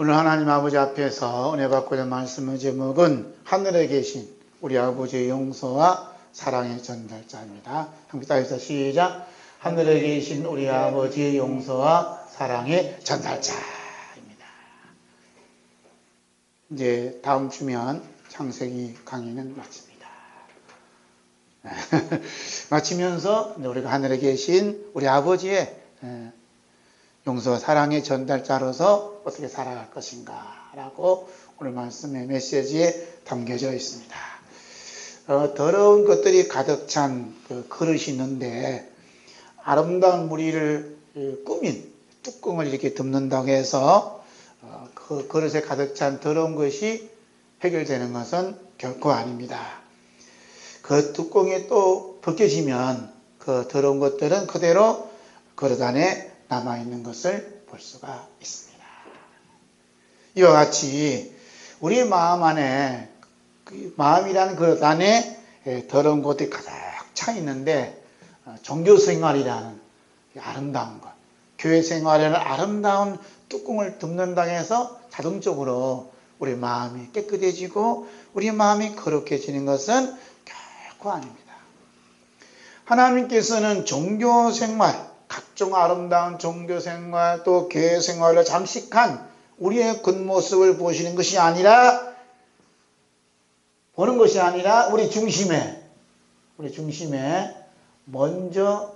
오늘 하나님 아버지 앞에서 은혜 받고자 말씀의 제목은 하늘에 계신 우리 아버지의 용서와 사랑의 전달자입니다. 함께 따라서 시작. 하늘에 계신 우리 아버지의 용서와 사랑의 전달자입니다. 이제 다음 주면 창세기 강의는 마칩니다. 마치면서 우리가 하늘에 계신 우리 아버지의 용서와 사랑의 전달자로서 어떻게 살아갈 것인가 라고 오늘 말씀의 메시지에 담겨져 있습니다. 더러운 것들이 가득 찬 그 그릇이 있는데 아름다운 무리를 꾸민 뚜껑을 이렇게 덮는다고 해서 그 그릇에 가득 찬 더러운 것이 해결되는 것은 결코 아닙니다. 그 뚜껑이 또 벗겨지면 그 더러운 것들은 그대로 그릇 안에 남아있는 것을 볼 수가 있습니다. 이와 같이 우리 마음 안에 마음이라는 그릇 안에 더러운 것들이 가득 차 있는데 종교 생활이라는 아름다운 것, 교회 생활에는 아름다운 뚜껑을 덮는다고 해서 자동적으로 우리 마음이 깨끗해지고 우리 마음이 거룩해지는 것은 결코 아닙니다. 하나님께서는 종교 생활, 각종 아름다운 종교 생활 또 교회 생활을 장식한 우리의 겉모습을 보시는 것이 아니라 보는 것이 아니라 우리 중심에 먼저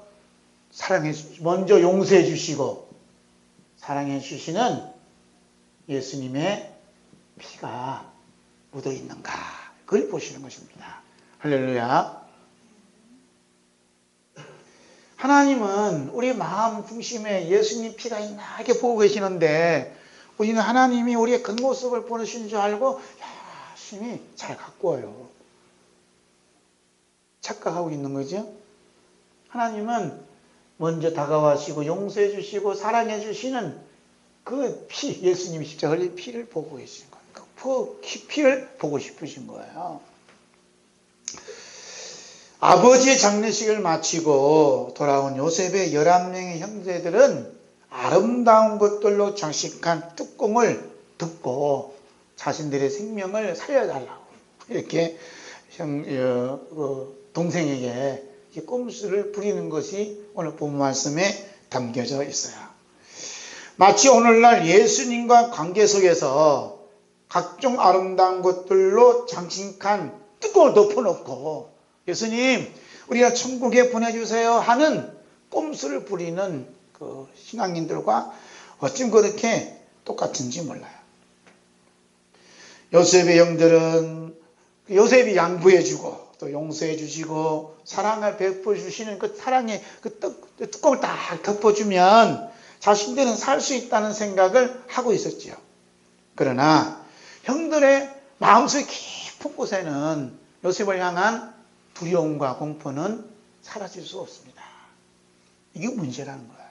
먼저 용서해 주시고 사랑해 주시는 예수님의 피가 묻어 있는가 그걸 보시는 것입니다. 할렐루야. 하나님은 우리 마음 중심에 예수님 피가 있나 이렇게 보고 계시는데 우리는 하나님이 우리의 겉모습을 보시는 줄 알고 열심히 잘 가꾸어요. 착각하고 있는 거죠. 하나님은 먼저 다가와시고 용서해 주시고 사랑해 주시는 그 피, 예수님이 십자가 흘린 피를 보고 계신 거예요. 그 피를 보고 싶으신 거예요. 아버지의 장례식을 마치고 돌아온 요셉의 11명의 형제들은 아름다운 것들로 장식한 뚜껑을 덮고 자신들의 생명을 살려달라고 이렇게 동생에게 꼼수를 부리는 것이 오늘 본 말씀에 담겨져 있어요. 마치 오늘날 예수님과 관계 속에서 각종 아름다운 것들로 장식한 뚜껑을 덮어놓고 예수님 우리가 천국에 보내주세요 하는 꼼수를 부리는 그 신앙인들과 어쩜 그렇게 똑같은지 몰라요. 요셉의 형들은 요셉이 양보해주고 또 용서해주시고 사랑을 베풀어주시는 그 사랑의 그 뚜껑을 딱 덮어주면 자신들은 살 수 있다는 생각을 하고 있었지요. 그러나 형들의 마음속 깊은 곳에는 요셉을 향한 두려움과 공포는 사라질 수 없습니다. 이게 문제라는 거예요.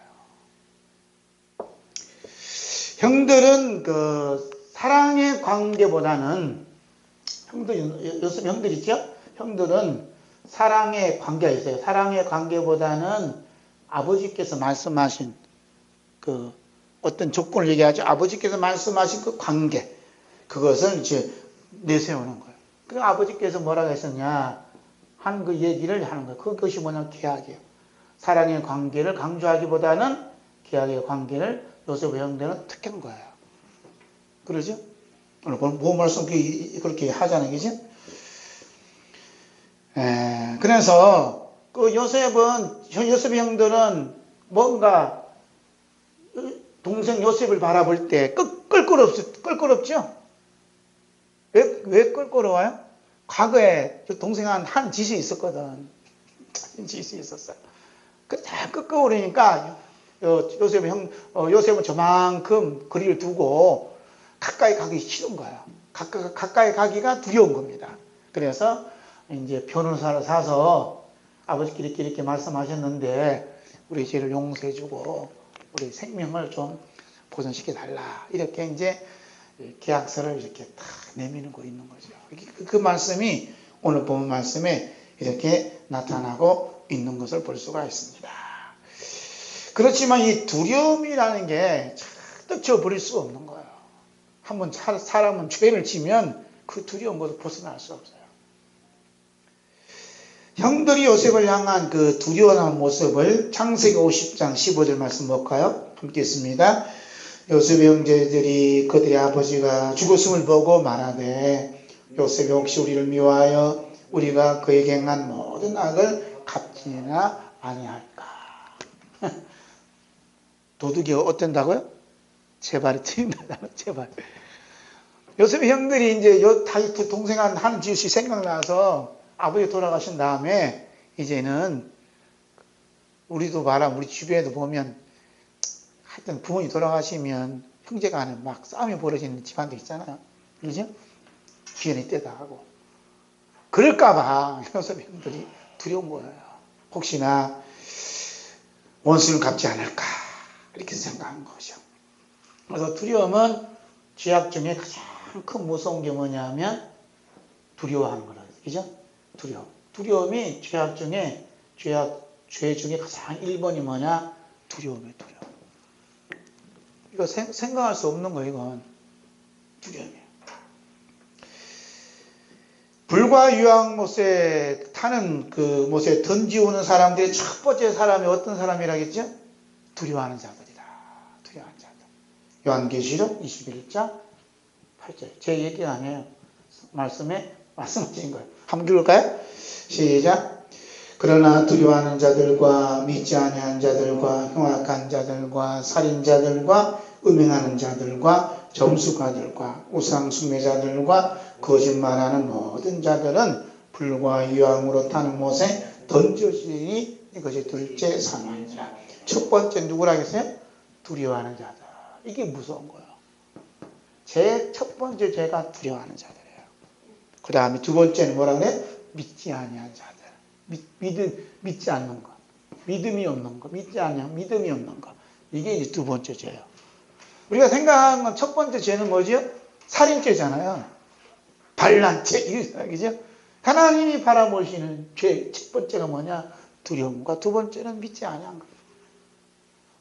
형들은 그 사랑의 관계보다는 요셉 형들 있죠? 형들은 사랑의 관계가 있어요. 사랑의 관계보다는 아버지께서 말씀하신 그 어떤 조건을 얘기하죠. 아버지께서 말씀하신 그 관계, 그것을 이제 내세우는 거예요. 그 아버지께서 뭐라고 했었냐 하는 그 얘기를 하는 거예요. 그것이 뭐냐면 계약이에요. 사랑의 관계를 강조하기보다는 계약의 관계를 요셉의 형제는 택한 거예요. 그러죠? 오늘 본 말씀 그렇게 하자는 거지? 그래서 그 요셉의 형들은 뭔가 동생 요셉을 바라볼 때 껄끄럽죠? 왜 껄끄러워요? 과거에 동생한 한 짓이 있었거든. 짓이 있었어요. 다 끄끄우니까 요셉은 저만큼 거리를 두고 가까이 가기 싫은 거야. 가까이 가기가 두려운 겁니다. 그래서 이제 변호사를 사서 아버지끼리 이렇게 말씀하셨는데 우리 죄를 용서해주고 우리 생명을 좀 보존시켜달라. 이렇게 이제 계약서를 이렇게 딱 내미는 거 있는 거죠. 그 말씀이 오늘 본 말씀에 이렇게 나타나고 있는 것을 볼 수가 있습니다. 그렇지만 이 두려움이라는 게 떨쳐버릴 수가 없는 거예요. 한번 사람은 죄를 지면 그 두려움으로 벗어날 수 없어요. 형들이 요셉을 향한 그 두려워하는 모습을 창세기 50장 15절 말씀 볼까요? 함께 있습니다. 요셉의 형제들이 그들의 아버지가 죽었음을 보고 말하되 요셉이 혹시 우리를 미워하여 우리가 그에게 행한 모든 악을 갚지나 아니할까. 도둑이 어떤다고요? 제발이 틀린다. 제발. 요셉의 형들이 이제 다윗 동생한 한 지우씨 생각나서 아버지 돌아가신 다음에 이제는 우리도 말하면 우리 주변에도 보면 하여튼 부모님 돌아가시면 형제간에 막 싸움이 벌어지는 집안도 있잖아요. 그죠? 기현이 떼다 하고. 그럴까봐 요셉의 형들이 두려운 거예요. 혹시나 원수를 갚지 않을까. 이렇게 생각한 거죠. 그래서 두려움은 죄악 중에 가장 큰 무서운 게 뭐냐면 두려워하는 거라. 그죠? 두려움이 죄악 중에, 죄 중에 가장 1번이 뭐냐? 두려움이에요, 두려움. 이거 생각할 수 없는 거예요, 이건. 두려움이에요. 불과 유황못에 타는 그 못에 던지오는 사람들의 첫 번째 사람이 어떤 사람이라겠죠? 두려워하는 자들이다. 두려워하는 자들. 요한계시록 21장 8절. 제 얘기 아니에요. 말씀에 말씀하신 거예요. 한번 읽을까요? 시작. 그러나 두려워하는 자들과 믿지 아니한 자들과 흉악한 자들과 살인자들과 음행하는 자들과 점수가들과 우상 숭배자들과 거짓말하는 모든 자들은 불과 유황으로 타는 못에 던져지니 이것이 둘째 사망이라. 첫 번째 누구라겠어요? 두려워하는 자들. 이게 무서운 거예요. 제 첫 번째 죄가 두려워하는 자들이에요. 그 다음에 두 번째는 뭐라 그래? 믿지 아니한 자들. 믿지 않는 것. 믿음이 없는 것. 믿지 아니한, 믿음이 없는 것. 이게 이제 두 번째 죄예요. 우리가 생각하는 건 첫 번째 죄는 뭐죠? 살인죄잖아요. 반란죄. 그죠? 하나님이 바라보시는 죄, 첫 번째가 뭐냐? 두려움과 두 번째는 믿지 아니한 것.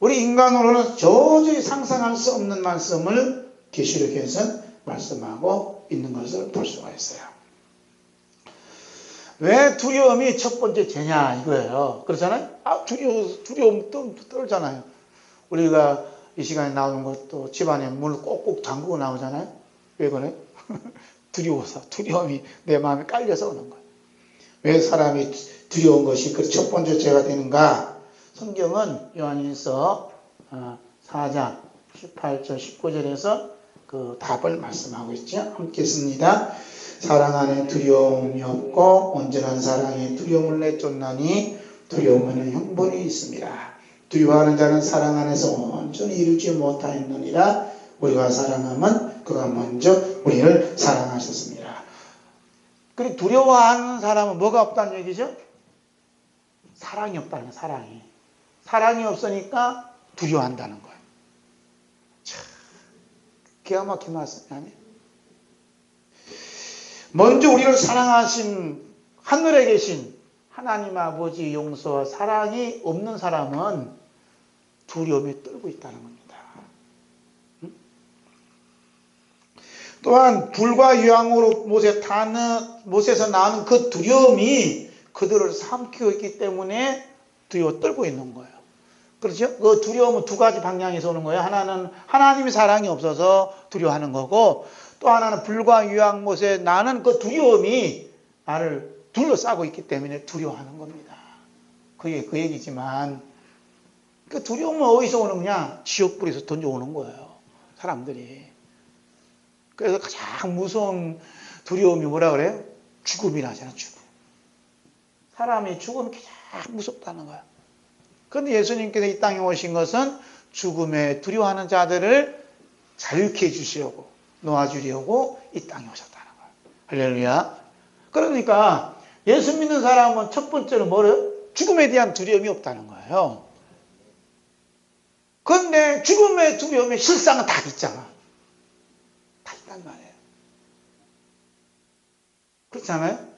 우리 인간으로는 도저히 상상할 수 없는 말씀을 계시록에서 말씀하고 있는 것을 볼 수가 있어요. 왜 두려움이 첫 번째 죄냐 이거예요. 그렇잖아요. 두려움 떨잖아요. 우리가 이 시간에 나오는 것도 집안에 문을 꼭꼭 잠그고 나오잖아요. 왜 그래? 두려워서, 두려움이 내 마음에 깔려서 오는 거예요. 왜 사람이 두려운 것이 그 첫 번째 죄가 되는가? 성경은 요한일서 4장 18절 19절에서 그 답을 말씀하고 있죠. 함께 읽습니다. 사랑 안에 두려움이 없고 온전한 사랑에 두려움을 내쫓나니 두려움에는 형벌이 있습니다. 두려워하는 자는 사랑 안에서 온전히 이루지 못하였느니라. 우리가 사랑하면 그가 먼저 우리를 사랑하셨습니다. 그리고 두려워하는 사람은 뭐가 없다는 얘기죠? 사랑이 없다는 거예요. 사랑이. 사랑이 없으니까 두려워한다는 거예요. 참 기가 막힌 말씀이 아니에요. 먼저 우리를 사랑하신 하늘에 계신 하나님 아버지 용서와 사랑이 없는 사람은 두려움에 떨고 있다는 겁니다. 또한 불과 유황으로 못에서 나오는 그 두려움이 그들을 삼키고 있기 때문에 두려워 떨고 있는 거예요. 그렇죠? 그 두려움은 두 가지 방향에서 오는 거예요. 하나는 하나님의 사랑이 없어서 두려워하는 거고, 또 하나는 불과 유황못에 나는 그 두려움이 나를 둘러싸고 있기 때문에 두려워하는 겁니다. 그게 그 얘기지만, 그 두려움은 어디서 오는 거냐? 지옥불에서 던져오는 거예요. 사람들이. 그래서 가장 무서운 두려움이 뭐라 그래요? 죽음이라잖아, 죽음. 사람이 죽음이 가장 무섭다는 거야. 그런데 예수님께서 이 땅에 오신 것은 죽음에 두려워하는 자들을 자유케 해주시려고, 놓아주려고 이 땅에 오셨다는 거야. 할렐루야. 그러니까 예수 믿는 사람은 첫 번째로 뭐래요? 죽음에 대한 두려움이 없다는 거예요. 그런데 죽음의 두려움의 실상은 다 있잖아. 다 있단 말이에요. 그렇잖아요?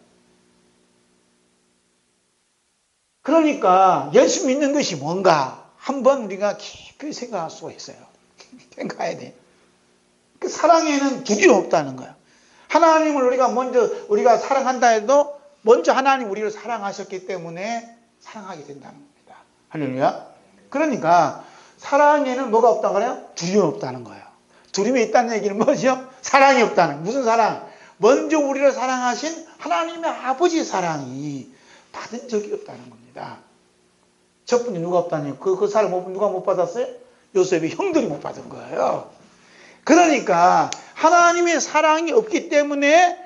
그러니까 예수 믿는 것이 뭔가 한번 우리가 깊이 생각할 수가 있어요. 생각해야 돼. 그 사랑에는 두려움 없다는 거예요. 하나님을 우리가 사랑한다 해도 먼저 하나님 우리를 사랑하셨기 때문에 사랑하게 된다는 겁니다. 할렐루야. 그러니까 사랑에는 뭐가 없다고 그래요? 두려움 없다는 거예요. 두려움이 있다는 얘기는 뭐죠? 사랑이 없다는. 무슨 사랑? 먼저 우리를 사랑하신 하나님의 아버지의 사랑이 받은 적이 없다는 겁니다. 첫 번째 누가 없다니? 그 사랑 누가 못 받았어요? 요셉의 형들이 못 받은 거예요. 그러니까 하나님의 사랑이 없기 때문에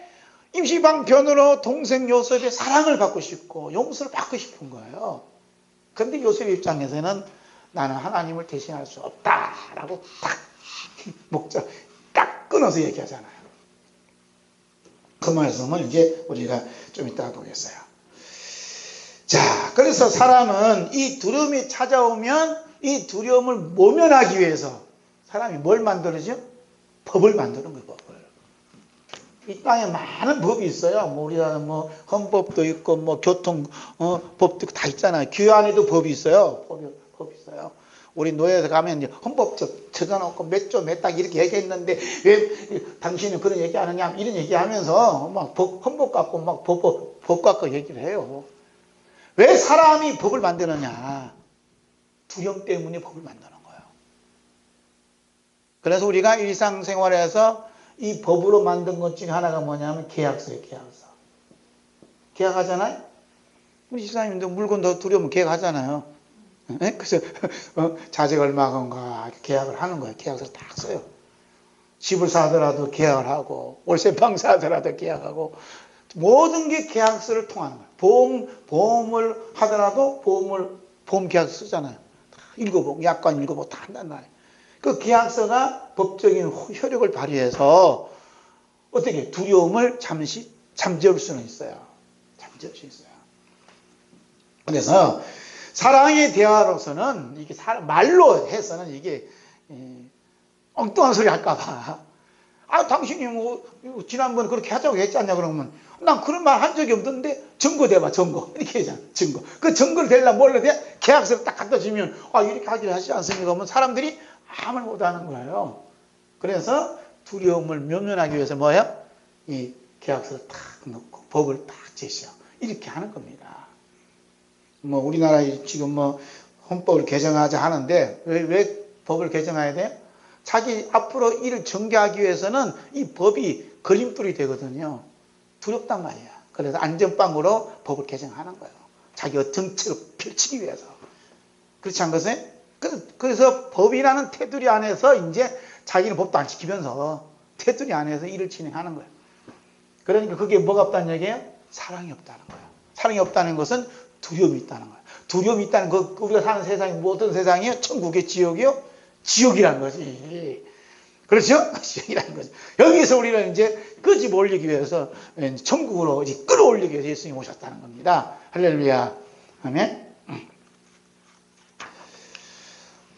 임시방편으로 동생 요셉의 사랑을 받고 싶고 용서를 받고 싶은 거예요. 그런데 요셉 입장에서는 나는 하나님을 대신할 수 없다라고 딱 목적 딱 끊어서 얘기하잖아요. 그 말씀을 이제 우리가 좀 이따가 보겠어요. 자, 그래서 사람은 이 두려움이 찾아오면 이 두려움을 모면하기 위해서 사람이 뭘 만들죠? 법을 만드는 거예요, 법을. 이 땅에 많은 법이 있어요. 우리나라 헌법도 있고, 교통법도 다 있잖아요. 교회 안에도 법이 있어요. 법이 있어요. 우리 노예에서 가면 헌법 적어놓고 몇 조 몇 딱 이렇게 얘기했는데 왜 당신은 그런 얘기 안 하냐 이런 얘기하면서 막 헌법 갖고 막 법 갖고 얘기를 해요. 왜 사람이 법을 만드느냐? 두려움 때문에 법을 만드는 거예요. 그래서 우리가 일상생활에서 이 법으로 만든 것 중에 하나가 뭐냐면 계약서예요. 계약서. 계약하잖아요. 우리 집사님도 물건 더 두려우면 계약하잖아요. 그래서 자재가 얼마건가 계약을 하는 거예요. 계약서를 딱 써요. 집을 사더라도 계약을 하고 월세방 사더라도 계약하고 모든 게 계약서를 통하는 거예요. 보험을 하더라도 보험 계약서 쓰잖아요. 읽어보고 약관 읽어보고 다 한단 말이에요. 그 계약서가 법적인 효력을 발휘해서 어떻게 두려움을 잠시 잠재울 수는 있어요. 잠재울 수 있어요. 그래서 사랑의 대화로서는 이게 말로 해서는 이게 엉뚱한 소리 할까봐. 당신이 지난번에 그렇게 하자고 했지 않냐 그러면 난 그런 말 한 적이 없는데 증거 대봐 증거 이렇게 하잖아. 증거. 그 증거를 대려면 뭘로 돼? 계약서를 딱 갖다 주면 이렇게 하기로 하지 않습니까? 그러면 사람들이 아무 말 못하는 거예요. 그래서 두려움을 면면하기 위해서 뭐예요? 이 계약서를 딱 넣고 법을 딱 제시하고 이렇게 하는 겁니다. 우리나라에 지금 헌법을 개정하자 하는데 왜 법을 개정해야 돼요? 자기 앞으로 일을 전개하기 위해서는 이 법이 걸림돌이 되거든요. 두렵단 말이야. 그래서 안전빵으로 법을 개정하는 거예요. 자기가 정책을 펼치기 위해서. 그렇지 않겠어요? 그래서 법이라는 테두리 안에서 이제 자기는 법도 안 지키면서 테두리 안에서 일을 진행하는 거예요. 그러니까 그게 뭐가 없다는 얘기예요? 사랑이 없다는 거예요. 사랑이 없다는 것은 두려움이 있다는 거예요. 두려움이 있다는 거 우리가 사는 세상이 어떤 세상이에요? 천국의 지옥이요? 지옥이라는 거지. 그렇죠? 지옥이라는 거지. 여기서 우리는 이제 끄집 올리기 위해서 천국으로 이제 끌어올리기 위해서 예수님이 오셨다는 겁니다. 할렐루야. 아멘.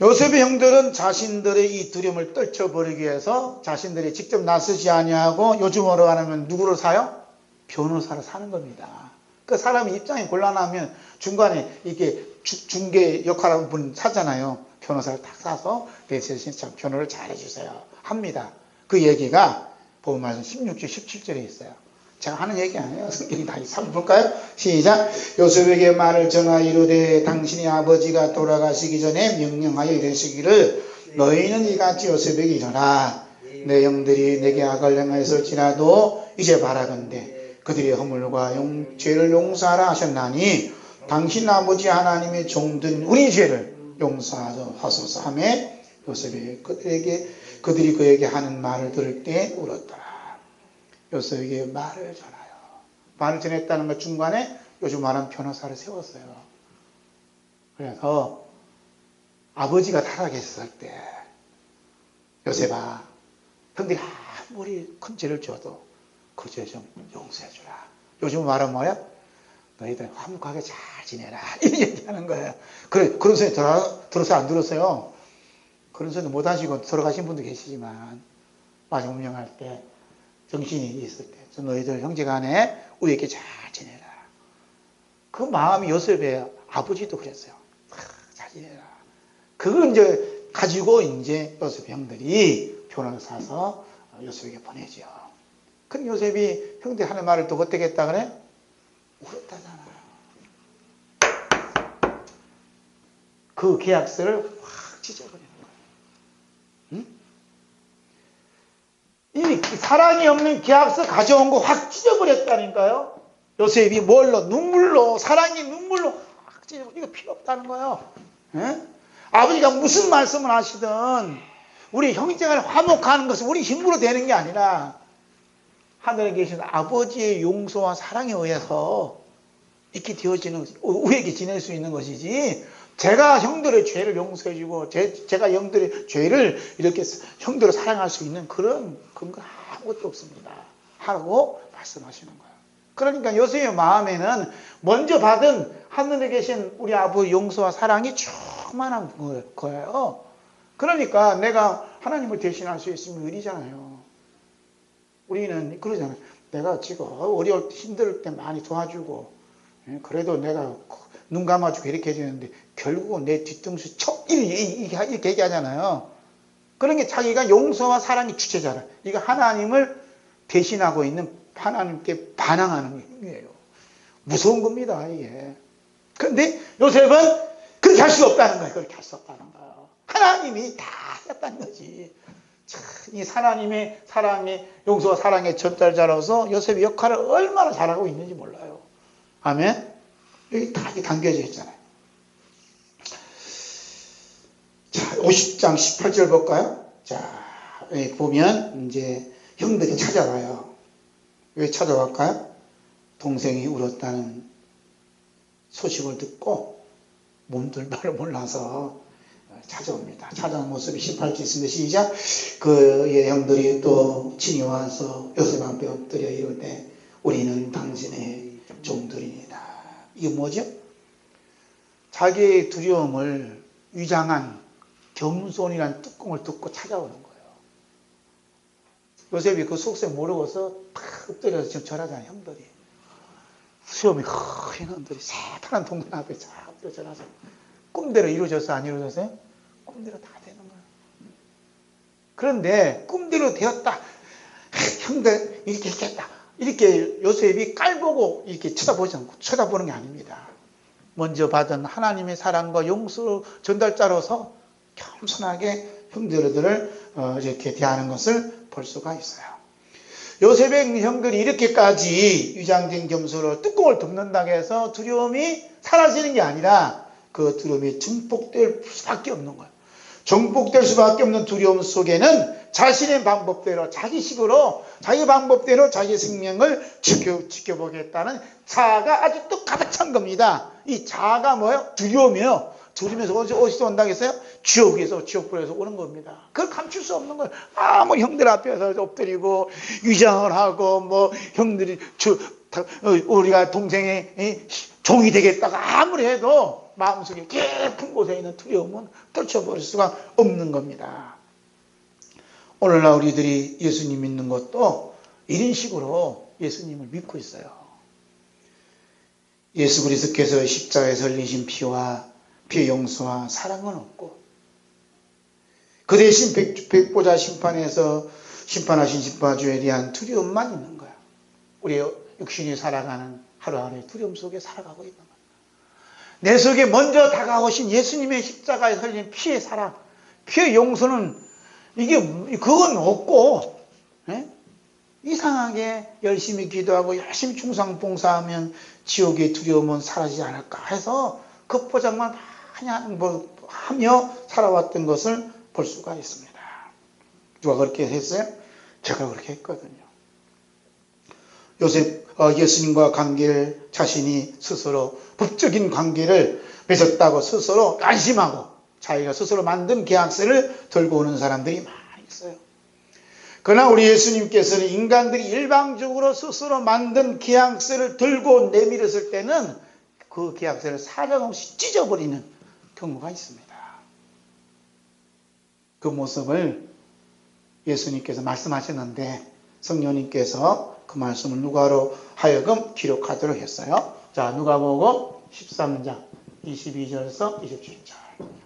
요셉의 형들은 자신들의 이 두려움을 떨쳐버리기 위해서 자신들이 직접 나서지 아니하고 요즘으로 하면 누구를 사요? 변호사를 사는 겁니다. 그 사람이 입장이 곤란하면 중간에 이렇게 중개 역할하는 분 사잖아요. 변호사를 딱 사서 대신 참 변호를 잘 해주세요. 합니다. 그 얘기가 보면 말씀 16절, 17절에 있어요. 제가 하는 얘기 아니에요. 성경이 다 한번 볼까요? 시작. 요셉에게 말을 전하 이르되 당신의 아버지가 돌아가시기 전에 명령하여 이르시기를 너희는 이같이 요셉에게 일어나 내 형들이 내게 악을 행하였을지라도 이제 바라건대 그들의 허물과 죄를 용서하라 하셨나니 당신 아버지 하나님의 종든 우리 죄를 용서하소서 하며 요셉이 그들이 그에게 하는 말을 들을 때 울었더라. 요셉에게 말을 전하여. 말을 전했다는 것 중간에 요즘 말하는 변호사를 세웠어요. 그래서 아버지가 살아계셨을 때 요셉아, 형들이 아무리 큰 죄를 지어도 그 죄 좀 용서해주라. 요즘 말은 뭐야? 너희들 화목하게 잘 지내라. 이런 얘기하는 거예요. 그런 소리 들었어요? 안 들었어요? 그런 소리 못 하시고 돌아가신 분도 계시지만 마지막 운명할 때 정신이 있을 때 너희들 형제간에 우리에게 잘 지내라. 그 마음이 요셉의 아버지도 그랬어요. 잘 지내라. 그걸 이제 가지고 이제 요셉 형들이 표를 사서 요셉에게 보내죠. 그럼 요셉이 형들 하는 말을 또 어떻게 했다 그래? 울었다잖아요. 그 계약서를 확 찢어버리는 거예요. 응? 이 사랑이 없는 계약서 가져온 거 확 찢어버렸다니까요. 요셉이 뭘로? 눈물로, 사랑이 눈물로 확 찢어버려. 이거 필요 없다는 거예요. 응? 아버지가 무슨 말씀을 하시든 우리 형제간에 화목하는 것은 우리 힘으로 되는 게 아니라 하늘에 계신 아버지의 용서와 사랑에 의해서 이렇게 되어지는, 우리에게 지낼 수 있는 것이지, 제가 형들의 죄를 용서해주고 제가 형들의 죄를 이렇게 형들을 사랑할 수 있는 그런 근거 아무것도 없습니다 하고 말씀하시는 거예요. 그러니까 요셉의 마음에는 먼저 받은 하늘에 계신 우리 아버지 용서와 사랑이 충만한 거예요. 그러니까 내가 하나님을 대신할 수 있으면 의리잖아요. 우리는 그러잖아요. 내가 지금 어려울 때 힘들 때 많이 도와주고 그래도 내가 눈 감아주고 이렇게 해주는데 결국은 내 뒤통수 쳐 이렇게 얘기하잖아요. 그러니까 자기가 용서와 사랑이 주체잖아요. 이거 하나님을 대신하고 있는, 하나님께 반항하는 행위예요. 무서운 겁니다 이게. 그런데 요셉은 그렇게 할 수 없다는 거예요. 그렇게 할 수 없다는 거예요. 하나님이 다 했다는 거지. 이 하나님의 사랑의 용서와 사랑의 전달자로서 요셉의 역할을 얼마나 잘하고 있는지 몰라요. 아멘. 여기 다 담겨져 있잖아요. 자, 50장 18절 볼까요? 자, 여기 보면 이제 형들이 찾아와요. 왜 찾아갈까요? 동생이 울었다는 소식을 듣고 몸둘 바를 몰라서 찾아옵니다. 찾아온 모습이 18절 있습니다. 시작. 그의 형들이 또 친히 와서 요셉 앞에 엎드려 이르되 우리는 당신의 종들이니라. 이게 뭐죠? 자기의 두려움을 위장한 겸손이라는 뚜껑을 듣고 찾아오는 거예요. 요셉이 그 속셈 모르고서 탁 엎드려서 지금 절하잖아요. 형들이. 수염이 큰 형들이 새파란 동전 앞에 쫙 엎드려 절하서 꿈대로 이루어졌어? 안 이루어졌어요? 꿈대로 다 되는 거예요. 그런데 꿈대로 되었다. 형들 이렇게 했겠다. 이렇게 요셉이 깔보고 이렇게 쳐다보지 않고 쳐다보는 게 아닙니다. 먼저 받은 하나님의 사랑과 용서 전달자로서 겸손하게 형들을 이렇게 대하는 것을 볼 수가 있어요. 요셉의 형들이 이렇게까지 위장된 겸손으로 뚜껑을 덮는다고 해서 두려움이 사라지는 게 아니라 그 두려움이 증폭될 수밖에 없는 거예요. 증폭될 수밖에 없는 두려움 속에는 자신의 방법대로 자기식으로 자기 방법대로 자기 생명을 지켜보겠다는 자아가 아직도 가득 찬 겁니다. 이 자아가 뭐예요? 두려움이에요. 두려움에서 어디서 온다고 했어요? 지옥에서, 지옥불에서 오는 겁니다. 그걸 감출 수 없는 거예요. 아무 형들 앞에서 엎드리고 위장을 하고 뭐 형들이 우리가 동생의 종이 되겠다가 아무리 해도 마음속에 깊은 곳에 있는 두려움은 떨쳐버릴 수가 없는 겁니다. 오늘날 우리들이 예수님 믿는 것도 이런 식으로 예수님을 믿고 있어요. 예수 그리스도께서 십자가에서 흘리신 피와 피의 용서와 사랑은 없고 그 대신 백보자 심판에서 심판하신 심판주에 대한 두려움만 있는 거야. 우리 육신이 살아가는 하루하루의 두려움 속에 살아가고 있는 거야. 내 속에 먼저 다가오신 예수님의 십자가에 흘린 피의 사랑, 피의 용서는 그건 없고, 이상하게 열심히 기도하고 열심히 충성 봉사하면 지옥의 두려움은 사라지지 않을까 해서 그 포장만 많이 하며 살아왔던 것을 볼 수가 있습니다. 누가 그렇게 했어요? 제가 그렇게 했거든요. 요셉 예수님과 관계를 자신이 스스로 법적인 관계를 맺었다고 스스로 안심하고 자기가 스스로 만든 계약서를 들고 오는 사람들이 많이 있어요. 그러나 우리 예수님께서는 인간들이 일방적으로 스스로 만든 계약서를 들고 내밀었을 때는 그 계약서를 사정없이 찢어버리는 경우가 있습니다. 그 모습을 예수님께서 말씀하셨는데 성령님께서 그 말씀을 누가로 하여금 기록하도록 했어요. 자, 누가복음 13장 22절에서 27절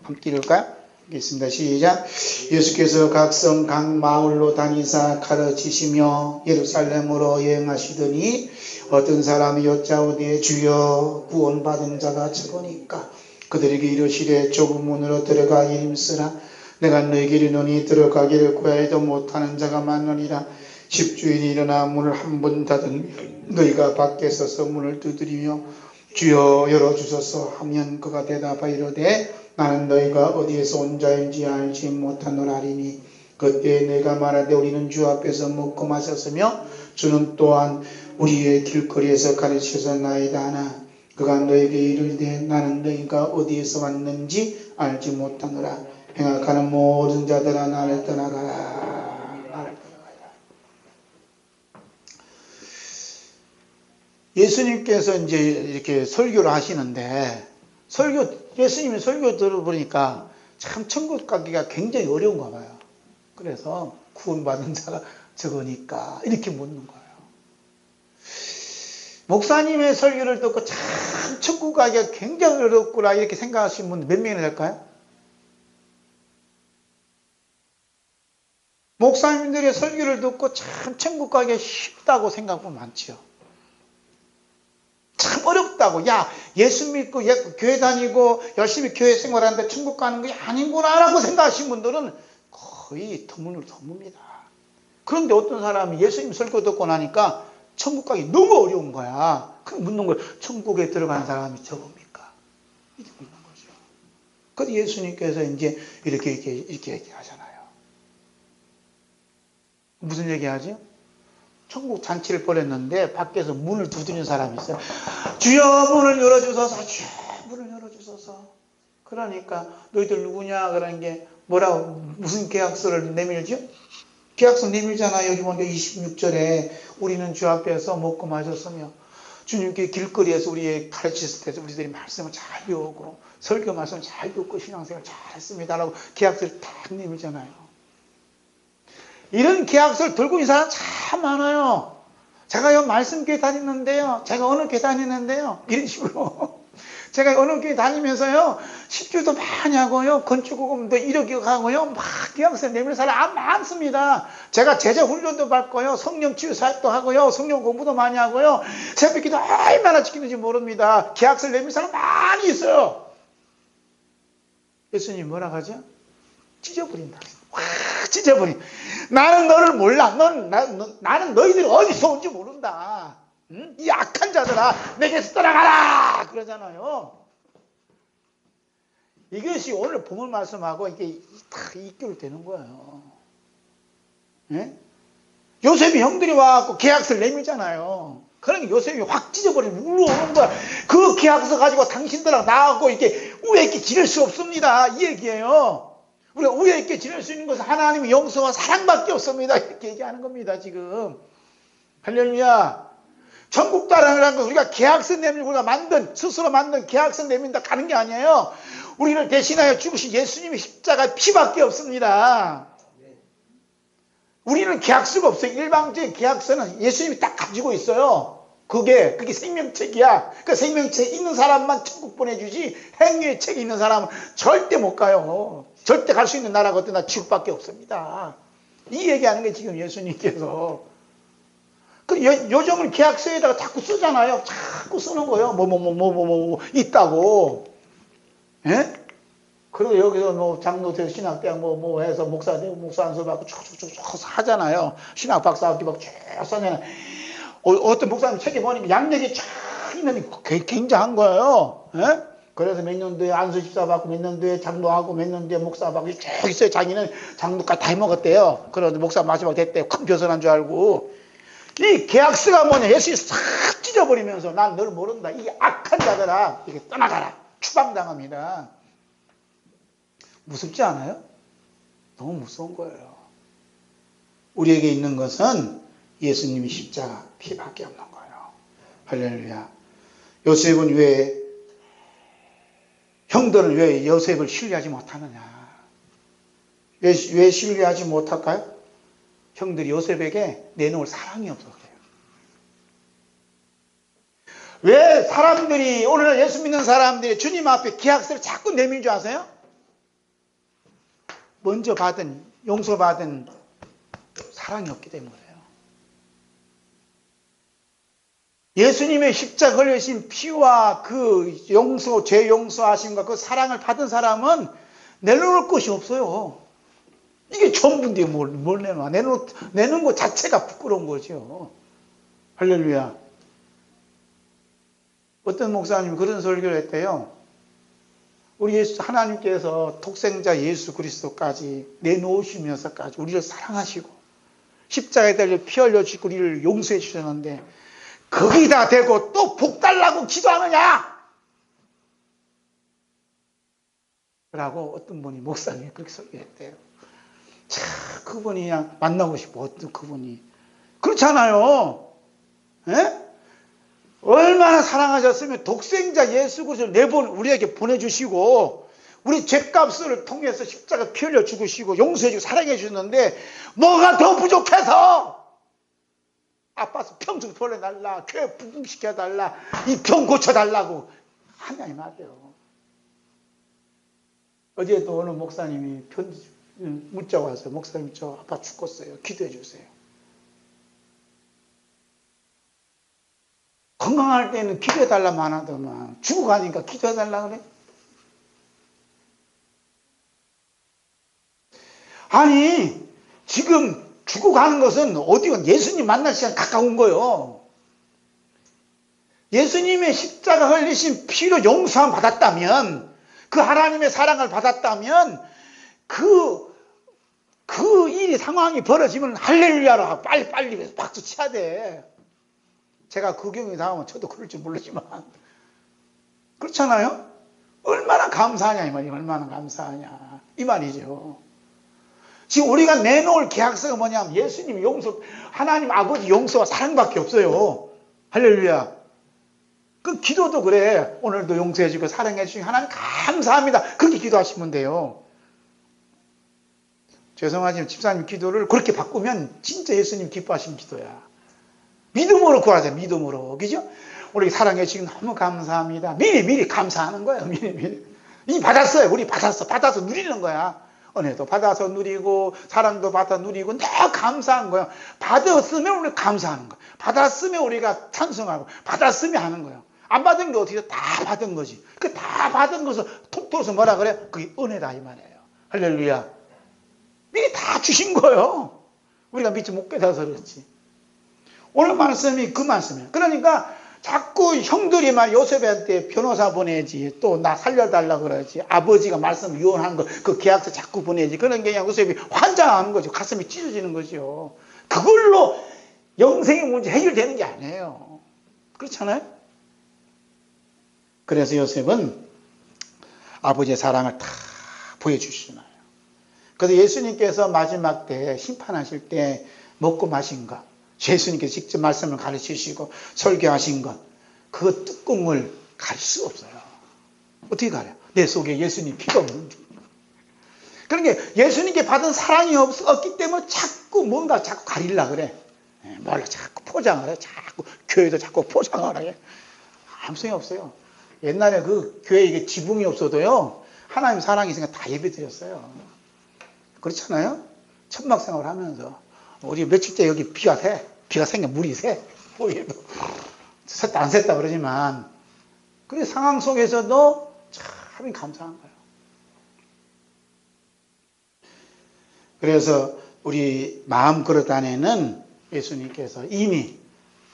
함께 읽을까요? 읽겠습니다. 시작. 예수께서 각 성 각 마을로 다니사 가르치시며 예루살렘으로 여행하시더니 어떤 사람이 여짜오되 주여 구원받은 자가 적으니까 그들에게 이르시되 좁은 문으로 들어가 이름쓰라. 내가 너에게 이르노니 들어가기를 구하여도 못하는 자가 많으니라. 집주인이 일어나 문을 한 번 닫은 너희가 밖에 서서 문을 두드리며 주여 열어주소서 하면 그가 대답하여 이르되 나는 너희가 어디에서 온 자인지 알지 못하노라 하리니 그때 내가 말하되 우리는 주 앞에서 먹고 마셨으며 주는 또한 우리의 길거리에서 가르치셨나이다 하나 그가 너에게 이르되 나는 너희가 어디에서 왔는지 알지 못하노라. 행악하는 모든 자들아 나를 떠나가라. 나를 떠나가라. 예수님께서 이제 이렇게 설교를 하시는데 예수님이 설교 들어보니까 참 천국 가기가 굉장히 어려운가 봐요. 그래서 구원받은 자가 적으니까 이렇게 묻는 거예요. 목사님의 설교를 듣고 참 천국 가기가 굉장히 어렵구나 이렇게 생각하시는 분 몇 명이나 될까요? 목사님들의 설교를 듣고 참 천국 가기가 쉽다고 생각하면 많지요. 참 어렵다고. 야, 예수 믿고 교회 다니고 열심히 교회 생활하는데 천국 가는 게 아닌구나 라고 생각하시는 분들은 거의 드뭅니다. 그런데 어떤 사람이 예수님 설교 듣고 나니까 천국 가기 너무 어려운 거야. 그럼 묻는 거예요. 천국에 들어간 사람이 적습니까? 이렇게 묻는 거죠. 그래서 예수님께서 이제 이렇게 얘기하잖아요. 무슨 얘기하죠? 천국 잔치를 벌였는데 밖에서 문을 두드리는 사람이 있어요. 주여 문을 열어주소서. 주여 문을 열어주소서. 그러니까 너희들 누구냐 그러는 게 뭐라고 무슨 계약서를 내밀죠? 계약서 내밀잖아요. 여기 보니까 26절에 우리는 주 앞에서 먹고 마셨으며 주님께 길거리에서 우리의 가르치실 때 우리들이 말씀을 잘 배우고 설교 말씀을 잘 듣고 신앙생활 잘 했습니다라고 계약서를 딱 내밀잖아요. 이런 계약서를 들고 있는 사람 참 많아요. 제가 요 말씀교회 다니는데요. 제가 어느 교회 다니는데요. 이런 식으로. 제가 어느 교회 다니면서요. 십주도 많이 하고요. 건축공도 1억 하고요. 막 계약서 내밀는 사람 많습니다. 제가 제자 훈련도 받고요. 성령 치유 사역도 하고요. 성령 공부도 많이 하고요. 새벽기도 얼마나 지키는지 모릅니다. 계약서 내밀는 사람 많이 있어요. 예수님 뭐라 하죠? 찢어버린다. 와, 찢어버린. 나는 너를 몰라. 나는 너희들이 어디서 온지 모른다. 응? 이 악한 자들아, 내게서 떠나가라! 그러잖아요. 이것이 오늘 본문 말씀하고 이게 다 이결되는 거예요. 예? 요셉이 형들이 와갖고 계약서를 내밀잖아요. 그러니까 요셉이 확 찢어버리면 울어오는 거야. 그 계약서 가지고 당신들하고 나하고 이렇게 우애 있게 지낼 수 없습니다. 이 얘기예요. 우리가 우애 있게 지낼 수 있는 것은 하나님의 용서와 사랑밖에 없습니다. 이렇게 얘기하는 겁니다, 지금. 할렐루야. 천국 따라가는 건 우리가 계약서 내밀고 우리가 스스로 만든 계약서 내민다 가는 게 아니에요. 우리를 대신하여 죽으신 예수님의 십자가 피밖에 없습니다. 우리는 계약서가 없어요. 일방적인 계약서는 예수님이 딱 가지고 있어요. 그게 생명책이야. 그 생명책 있는 사람만 천국 보내주지 행위의 책이 있는 사람은 절대 못 가요. 절대 갈 수 있는 나라가 어디나 지구밖에 없습니다. 이 얘기하는 게 지금 예수님께서. 그 요즘은 계약서에다가 자꾸 쓰잖아요. 자꾸 쓰는 거예요. 뭐 있다고. 예? 그리고 여기서 장로되고 신학대학 해서 목사 되고 목사 안수 받고 쭉쭉쭉 하잖아요. 신학 박사 학위 막 쭉 써내는. 어떤 목사님 책에 보니까 양력이 쫙 있는 굉장한 거예요. 예? 그래서 몇 년도에 안수 집사 받고 몇 년도에 장로하고 몇 년도에 목사 받고 쭉 있어요. 자기는 장로까지 다 해먹었대요. 그런데 목사 마지막 됐대요. 큰 교선한 줄 알고. 이 계약서가 뭐냐. 예수님이 싹 찢어버리면서 난 널 모른다. 이 악한 자들아 이렇게 떠나가라. 추방당합니다. 무섭지 않아요? 너무 무서운 거예요. 우리에게 있는 것은 예수님이 십자가 피밖에 없는 거예요. 할렐루야. 요셉은 형들은 왜 요셉을 신뢰하지 못하느냐? 왜 신뢰하지 못할까요? 형들이 요셉에게 내놓을 사랑이 없어서 그래요. 왜 사람들이 오늘날 예수 믿는 사람들이 주님 앞에 계약서를 자꾸 내밀 줄 아세요? 먼저 용서받은 사랑이 없기 때문에 그래요. 예수님의 십자가 걸리신 피와 그 죄 용서하심과 그 사랑을 받은 사람은 내놓을 것이 없어요. 이게 전부인데 뭘 내놔. 내는 것 자체가 부끄러운 거죠. 할렐루야. 어떤 목사님이 그런 설교를 했대요. 우리 하나님께서 독생자 예수 그리스도까지 내놓으시면서까지 우리를 사랑하시고 십자가에 달려 피 흘려주시고 우리를 용서해 주셨는데 거기다 대고 또 복 달라고 기도하느냐? 라고 어떤 분이 목사님이 그렇게 설교했대요. 참 그분이 그냥 만나고 싶어. 어떤 그분이 그렇잖아요. 에? 얼마나 사랑하셨으면 독생자 예수 그리스도를 우리에게 보내주시고 우리 죄값을 통해서 십자가 피 흘려 죽으시고 용서해 주고 사랑해 주셨는데 뭐가 더 부족해서 아파서 평생 돌려달라, 교회 부흥시켜달라, 이 병 고쳐달라고 하나님 하세요. 어제도 어느 목사님이 문자 와서 목사님 저 아파 죽겠어요. 기도해 주세요. 건강할 때는 기도해달라만 하더만 죽어가니까 기도해달라 그래? 아니 지금 죽어가는 것은 어디가 예수님 만날 시간 가까운 거예요. 예수님의 십자가 흘리신 피로 용서함 받았다면 그 하나님의 사랑을 받았다면 그 일이 상황이 벌어지면 할렐루야로 빨리 박수 쳐야 돼. 제가 그 경우에 나오면 저도 그럴 줄 모르지만 그렇잖아요. 얼마나 감사하냐 이 말이에요. 얼마나 감사하냐 이 말이죠. 지금 우리가 내놓을 계약서가 뭐냐면 예수님 용서, 하나님 아버지 용서와 사랑밖에 없어요. 할렐루야. 그 기도도 그래. 오늘도 용서해 주고 사랑해 주시고 하나님 감사합니다. 그렇게 기도하시면 돼요. 죄송하지만 집사님 기도를 그렇게 바꾸면 진짜 예수님 기뻐하시는 기도야. 믿음으로 구하자. 믿음으로. 그죠? 우리 사랑해 주시고 너무 감사합니다. 미리 감사하는 거예요. 미리. 이미 받았어요. 우리 받아서 누리는 거야. 은혜도 받아서 누리고 사랑도 받아 누리고 너무 감사한 거예요. 받았으면 우리 감사하는 거예요. 받았으면 우리가 찬송하고 받았으면 하는 거예요. 안 받은 게 어떻게 다 받은 거지. 그 다 받은 것을 톡 털어서 뭐라 그래? 그게 은혜다 이 말이에요. 할렐루야. 미리 다 주신 거예요. 우리가 믿지 못 깨달아서 그렇지. 오늘 말씀이 그 말씀이에요. 그러니까 자꾸 형들이 막 요셉한테 변호사 보내지, 또 나 살려달라 그러지, 아버지가 말씀 유언한 거, 그 계약서 자꾸 보내지. 그런 게 그냥 요셉이 환장하는 거죠. 가슴이 찢어지는 거죠. 그걸로 영생의 문제 해결되는 게 아니에요. 그렇잖아요? 그래서 요셉은 아버지의 사랑을 다 보여주시나요. 그래서 예수님께서 마지막 때 심판하실 때 먹고 마신 것, 예수님께서 직접 말씀을 가르치시고 설교하신 것, 그 뚜껑을 가릴 수가 없어요. 어떻게 가려? 내 속에 예수님 피가 없는데. 그러니까 예수님께 받은 사랑이 없기 때문에 자꾸 가리려고 그래. 뭘로 자꾸 포장을 해. 자꾸 교회도 자꾸 포장을 해. 아무 소용이 없어요. 옛날에 그 교회에 이게 지붕이 없어도요, 하나님 사랑이 있으니까 다 예배 드렸어요. 그렇잖아요? 천막생활을 하면서. 우리 며칠째 여기 비가 생겨 물이 새. 보이도 샜다 안 샜다 그러지만 그 상황 속에서도 참 감사한 거예요. 그래서 우리 마음 그릇 안에는 예수님께서 이미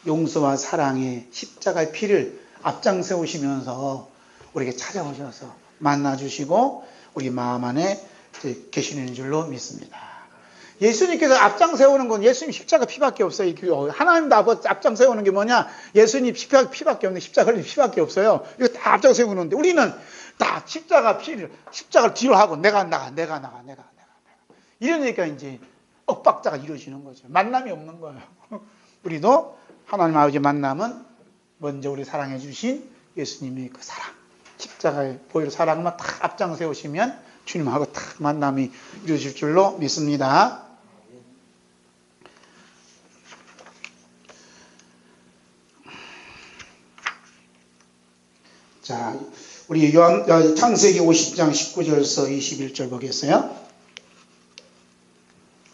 용서와 사랑의 십자가의 피를 앞장세우시면서 우리에게 찾아오셔서 만나주시고 우리 마음 안에 계시는 줄로 믿습니다. 예수님께서 앞장세우는 건 예수님 십자가 피밖에 없어요. 하나님도 앞장세우는 게 뭐냐? 예수님 피밖에 없는데 십자가 흘린 피밖에 없어요. 이거 다 앞장세우는데 우리는 다 십자가를 뒤로 하고 내가 나가. 이러니까 이제 엇박자가 이루어지는 거죠. 만남이 없는 거예요. 우리도 하나님 아버지 만남은 먼저 우리 사랑해 주신 예수님의 그 사랑, 십자가의 보혈 사랑만 딱 앞장세우시면 주님하고 딱 만남이 이루어질 줄로 믿습니다. 자, 우리 창세기 50장 19절서 21절 보겠어요.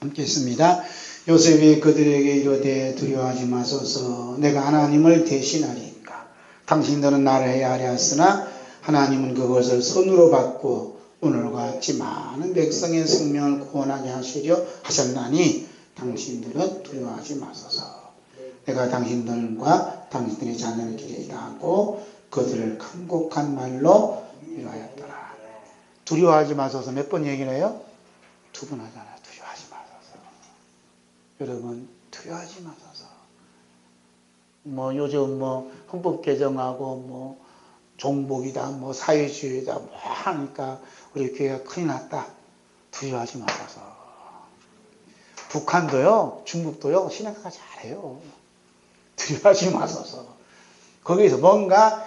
함께 있습니다. 요셉이 그들에게 이르되 두려워하지 마소서 내가 하나님을 대신하리이까 당신들은 나를 해하려 하였으나 하나님은 그것을 선으로 받고 오늘과 같이 많은 백성의 생명을 구원하게 하시려 하셨나니 당신들은 두려워하지 마소서 내가 당신들과 당신들의 자녀를 기리다 하고 그들을 간곡한 말로 위로하였더라. 두려워하지 마소서 몇 번 얘기를 해요? 2번 하잖아요. 두려워하지 마소서. 여러분 두려워하지 마소서. 요즘 헌법 개정하고 종복이다 사회주의다 하니까 우리 교회가 큰일 났다. 두려워하지 마소서. 북한도요 중국도요 신학가 잘해요. 두려워하지 마소서. 거기에서 뭔가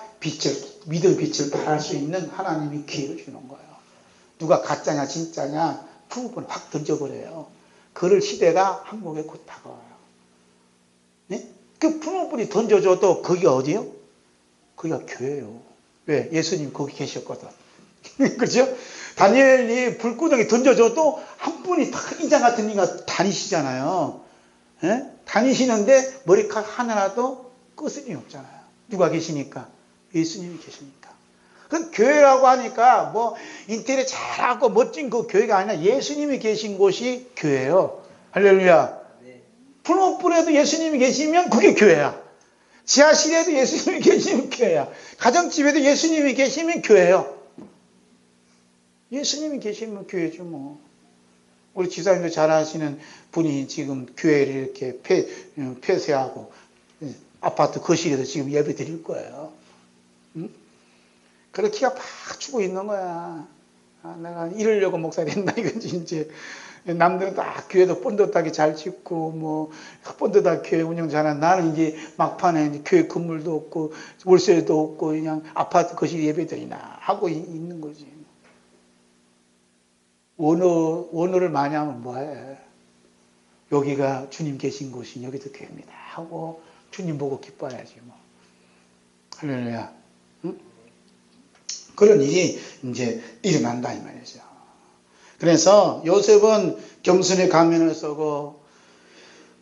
믿을 빛을 발할 수 있는 하나님이 기회를 주는 거예요. 누가 가짜냐 진짜냐 푸업을 확 던져버려요. 그럴 시대가 한국에 곧 다가와요. 네? 그 푸업불이 던져줘도 거기가 어디요? 거기가 교회예요. 왜? 예수님 거기 계셨거든. 그렇죠? 다니엘이 불구덩이 던져줘도 한 분이 딱 인장 같은 이가 다니시잖아요. 네? 다니시는데 머리카락 하나라도 끄스림이 없잖아요. 누가 계시니까? 예수님이 계시니까. 그 교회라고 하니까 인테리어 잘하고 멋진 그 교회가 아니라 예수님이 계신 곳이 교회예요. 할렐루야. 풀업불에도 예수님이 계시면 그게 교회야. 지하실에도 예수님이 계시면 교회야. 가정집에도 예수님이 계시면 교회예요. 예수님이 계시면 교회죠 뭐. 우리 지사님도 잘 아시는 분이 지금 교회를 이렇게 폐쇄하고 아파트 거실에서 지금 예배 드릴 거예요. 응? 그래 기가 팍 주고 있는 거야. 내가 이러려고 목사 됐나 이건지 이제 남들은 다 교회도 번듯하게 잘 짓고 번듯하게 교회 운영 잘하는 나는 이제 막판에 이제 교회 건물도 없고 월세도 없고 그냥 아파트 거실 예배드리나 하고 있는 거지. 원어를 많이 하면 뭐해? 여기가 주님 계신 곳이 여기도 교회입니다 하고 주님 보고 기뻐해야지 뭐. 할렐루야. 응? 그런 일이 이제 일어난다 이 말이죠. 그래서 요셉은 겸손의 가면을 쓰고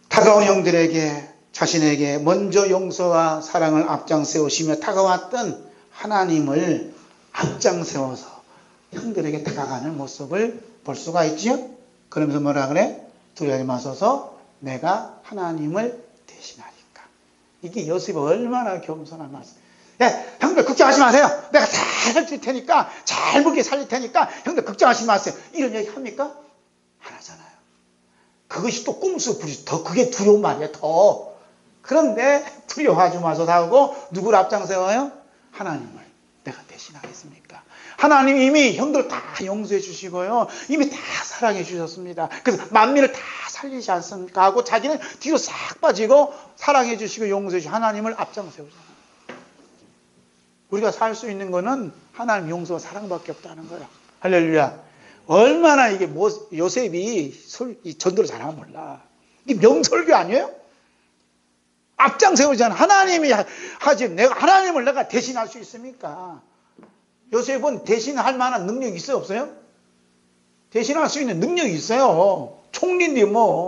다가온 형들에게 자신에게 먼저 용서와 사랑을 앞장세우시며 다가왔던 하나님을 앞장세워서 형들에게 다가가는 모습을 볼 수가 있죠. 그러면서 뭐라 그래? 두려워하지 마소서 내가 하나님을 대신하니까. 이게 요셉이 얼마나 겸손한 말씀. 형들 걱정하지 마세요. 내가 잘 해줄 테니까 잘 먹게 살릴 테니까 형들 걱정하지 마세요. 이런 얘기 합니까? 안 하잖아요. 그것이 또 꼼수 부리지. 더 그게 두려운 말이에요. 더. 그런데 두려워하지 마소서 하고 누구를 앞장세워요? 하나님을 내가 대신하겠습니까? 하나님 이미 형들 다 용서해 주시고요. 이미 다 사랑해 주셨습니다. 그래서 만민을 다 살리지 않습니까? 하고 자기는 뒤로 싹 빠지고 사랑해 주시고 용서해 주시고 하나님을 앞장세우잖아요. 우리가 살 수 있는 거는 하나님 용서와 사랑밖에 없다는 거야. 할렐루야. 얼마나 이게 요셉이 전도를 잘하면 몰라. 이게 명설교 아니에요? 앞장세우잖아. 하나님이 하지. 하나님을 내가 대신할 수 있습니까? 요셉은 대신할 만한 능력이 있어요? 없어요? 대신할 수 있는 능력이 있어요. 총리인데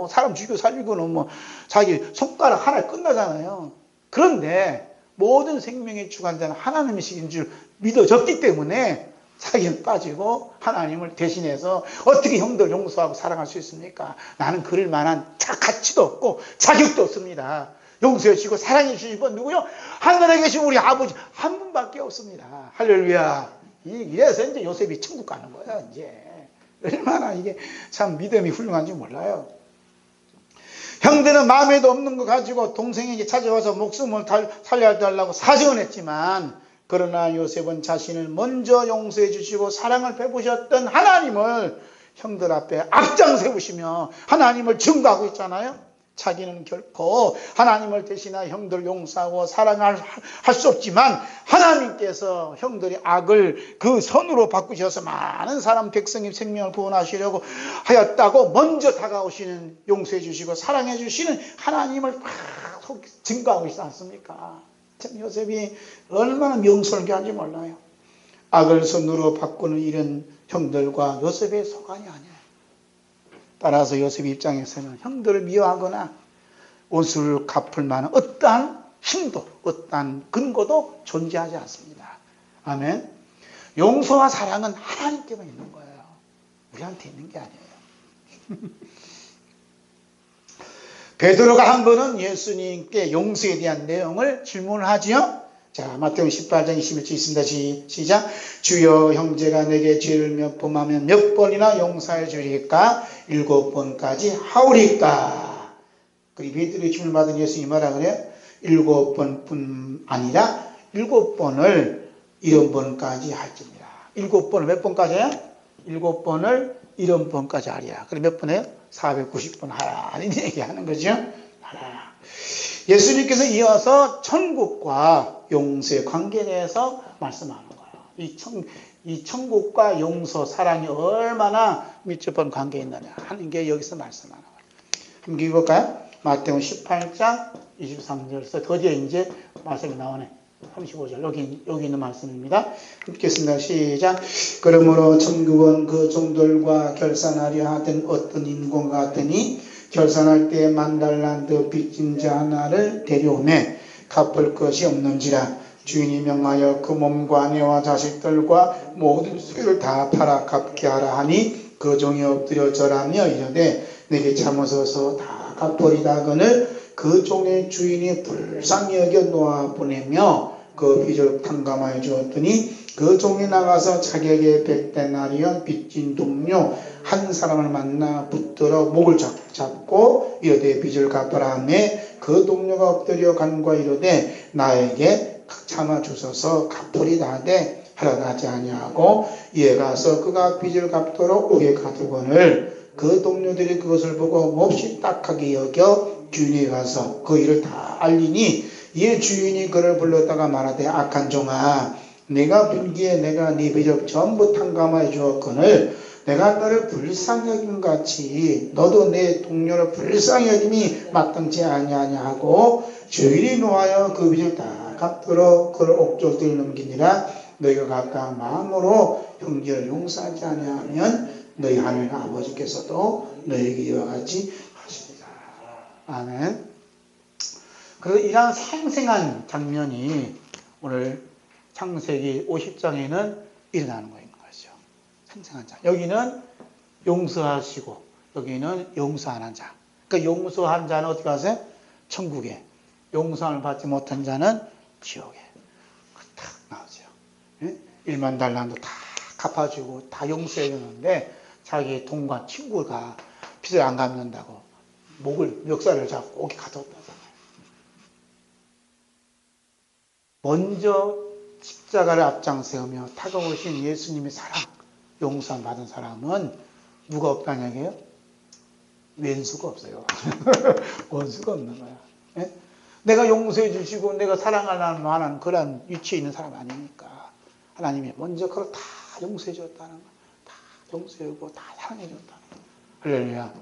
사람 죽이고 살리고는 자기 손가락 하나에 끝나잖아요. 그런데 모든 생명의 주관자는 하나님이신 줄 믿어졌기 때문에 자기는 빠지고 하나님을 대신해서 어떻게 형들 용서하고 사랑할 수 있습니까? 나는 그럴 만한 가치도 없고 자격도 없습니다. 용서해 주시고 사랑해 주신 분 누구요? 하늘에 계신 우리 아버지 한 분밖에 없습니다. 할렐루야. 이래서 이제 요셉이 천국 가는 거야. 이제 얼마나 이게 참 믿음이 훌륭한지 몰라요. 형들은 마음에도 없는 거 가지고 동생에게 찾아와서 목숨을 살려달라고 사정을 했지만 그러나 요셉은 자신을 먼저 용서해 주시고 사랑을 베푸셨던 하나님을 형들 앞에 앞장세우시며 하나님을 증거하고 있잖아요. 자기는 결코 하나님을 대신하여 형들 용서하고 사랑할 수 없지만 하나님께서 형들의 악을 그 선으로 바꾸셔서 많은 사람 백성의 생명을 구원하시려고 하였다고 먼저 다가오시는 용서해 주시고 사랑해 주시는 하나님을 증거하고 있지 않습니까? 참 요셉이 얼마나 명설교한지 몰라요. 악을 선으로 바꾸는 일은 형들과 요셉의 소관이 아니에요. 따라서 요셉 입장에서는 형들을 미워하거나 원수를 갚을 만한 어떠한 힘도, 어떠한 근거도 존재하지 않습니다. 아멘. 용서와 사랑은 하나님께만 있는 거예요. 우리한테 있는 게 아니에요. 베드로가 한 번은 예수님께 용서에 대한 내용을 질문을 하지요. 자, 마태복음 18장 21절 있습니다. 시작. 주여, 형제가 내게 죄를 몇 번 하면 몇 번이나 용서해 주리까? 7번까지 하오리까? 그리고 베드로의 질문을 받은 예수님이 뭐라 그래요? 7번뿐 아니라 7번을 70번까지 할지니라. 7번을 몇 번까지요? 7번을 70번까지 하리라. 그럼 몇 번이에요? 490번 하라. 이런 얘기하는 거죠. 하라. 예수님께서 이어서 천국과 용서의 관계에 대해서 말씀하는 거예요. 이 천국과 용서, 사랑이 얼마나 밀접한 관계에 있느냐 하는 게 여기서 말씀하는 거예요. 그럼 읽어볼까요? 마태복음 18장 23절에서 드디어 이제 말씀이 나오네. 35절 여기 있는 말씀입니다. 읽겠습니다. 시작. 그러므로 천국은 그 종들과 결산하려 하던 어떤 인공과 같으니 결산할 때 10,000달란트 빚진 자 하나를 데려오매 갚을 것이 없는지라. 주인이 명하여 그 몸과 아내와 자식들과 모든 소유를 다 팔아 갚게 하라 하니 그 종이 엎드려 절하며 이르되 내게 참으소서 다 갚으리다 하거늘 그 종의 주인이 불쌍히 여겨 놓아 보내며 그 빚을 탕감하여 주었더니 그 종이 나가서 자기에게 100데나리온 빚진 동료 한 사람을 만나 붙들어 목을 잡고 이르되 빚을 갚아라 하며 그 동료가 엎드려 간과 이르되 나에게 참아 주소서 갚으리다 하되 하라 하지 아니하고 이에 가서 그가 빚을 갚도록 옥에 가두거늘 그 동료들이 그것을 보고 몹시 딱하게 여겨 주인이 가서 그 일을 다 알리니 이에 주인이 그를 불렀다가 말하되 악한 종아 내가 불기에 내가 네 빚을 전부 탕감하여 주었거늘 내가 너를 불쌍히 여김같이 너도 내 동료를 불쌍히 여김이 마땅치 아니하냐 하고 주인이 노하여 그 빚을 다 갚도록 그를 옥졸들이 넘기니라. 너희가 각각 마음으로 형제를 용서하지 아니하면 너희 하나님 아버지께서도 너희에게 이와 같이 하시리라. 아멘. 그래서 이러한 생생한 장면이 오늘 창세기 50장에는 일어나는 거인 거죠. 생생한 장. 여기는 용서하시고 여기는 용서 안 한 자. 그러니까 용서한 자는 어떻게 하세요? 천국에. 용서를 받지 못한 자는 지옥에. 딱 나오죠. 10,000달란트 다 갚아주고 다 용서해 주는데 자기 동과 친구가 빚을 안 갚는다고 멱살을 잡고 옥에 가뒀다잖아요. 먼저 십자가를 앞장세우며 다가오신 예수님의 사랑, 용서 받은 사람은 누가 없다는 얘기예요? 왼수가 없어요. 원수가 없는 거야. 예? 내가 용서해 주시고 내가 사랑하는 만한 그런 위치에 있는 사람 아니니까 하나님이 먼저 그걸 다 용서해 줬다는 거야. 다 용서해주고 다 사랑해 줬다는 거야. 할렐루야.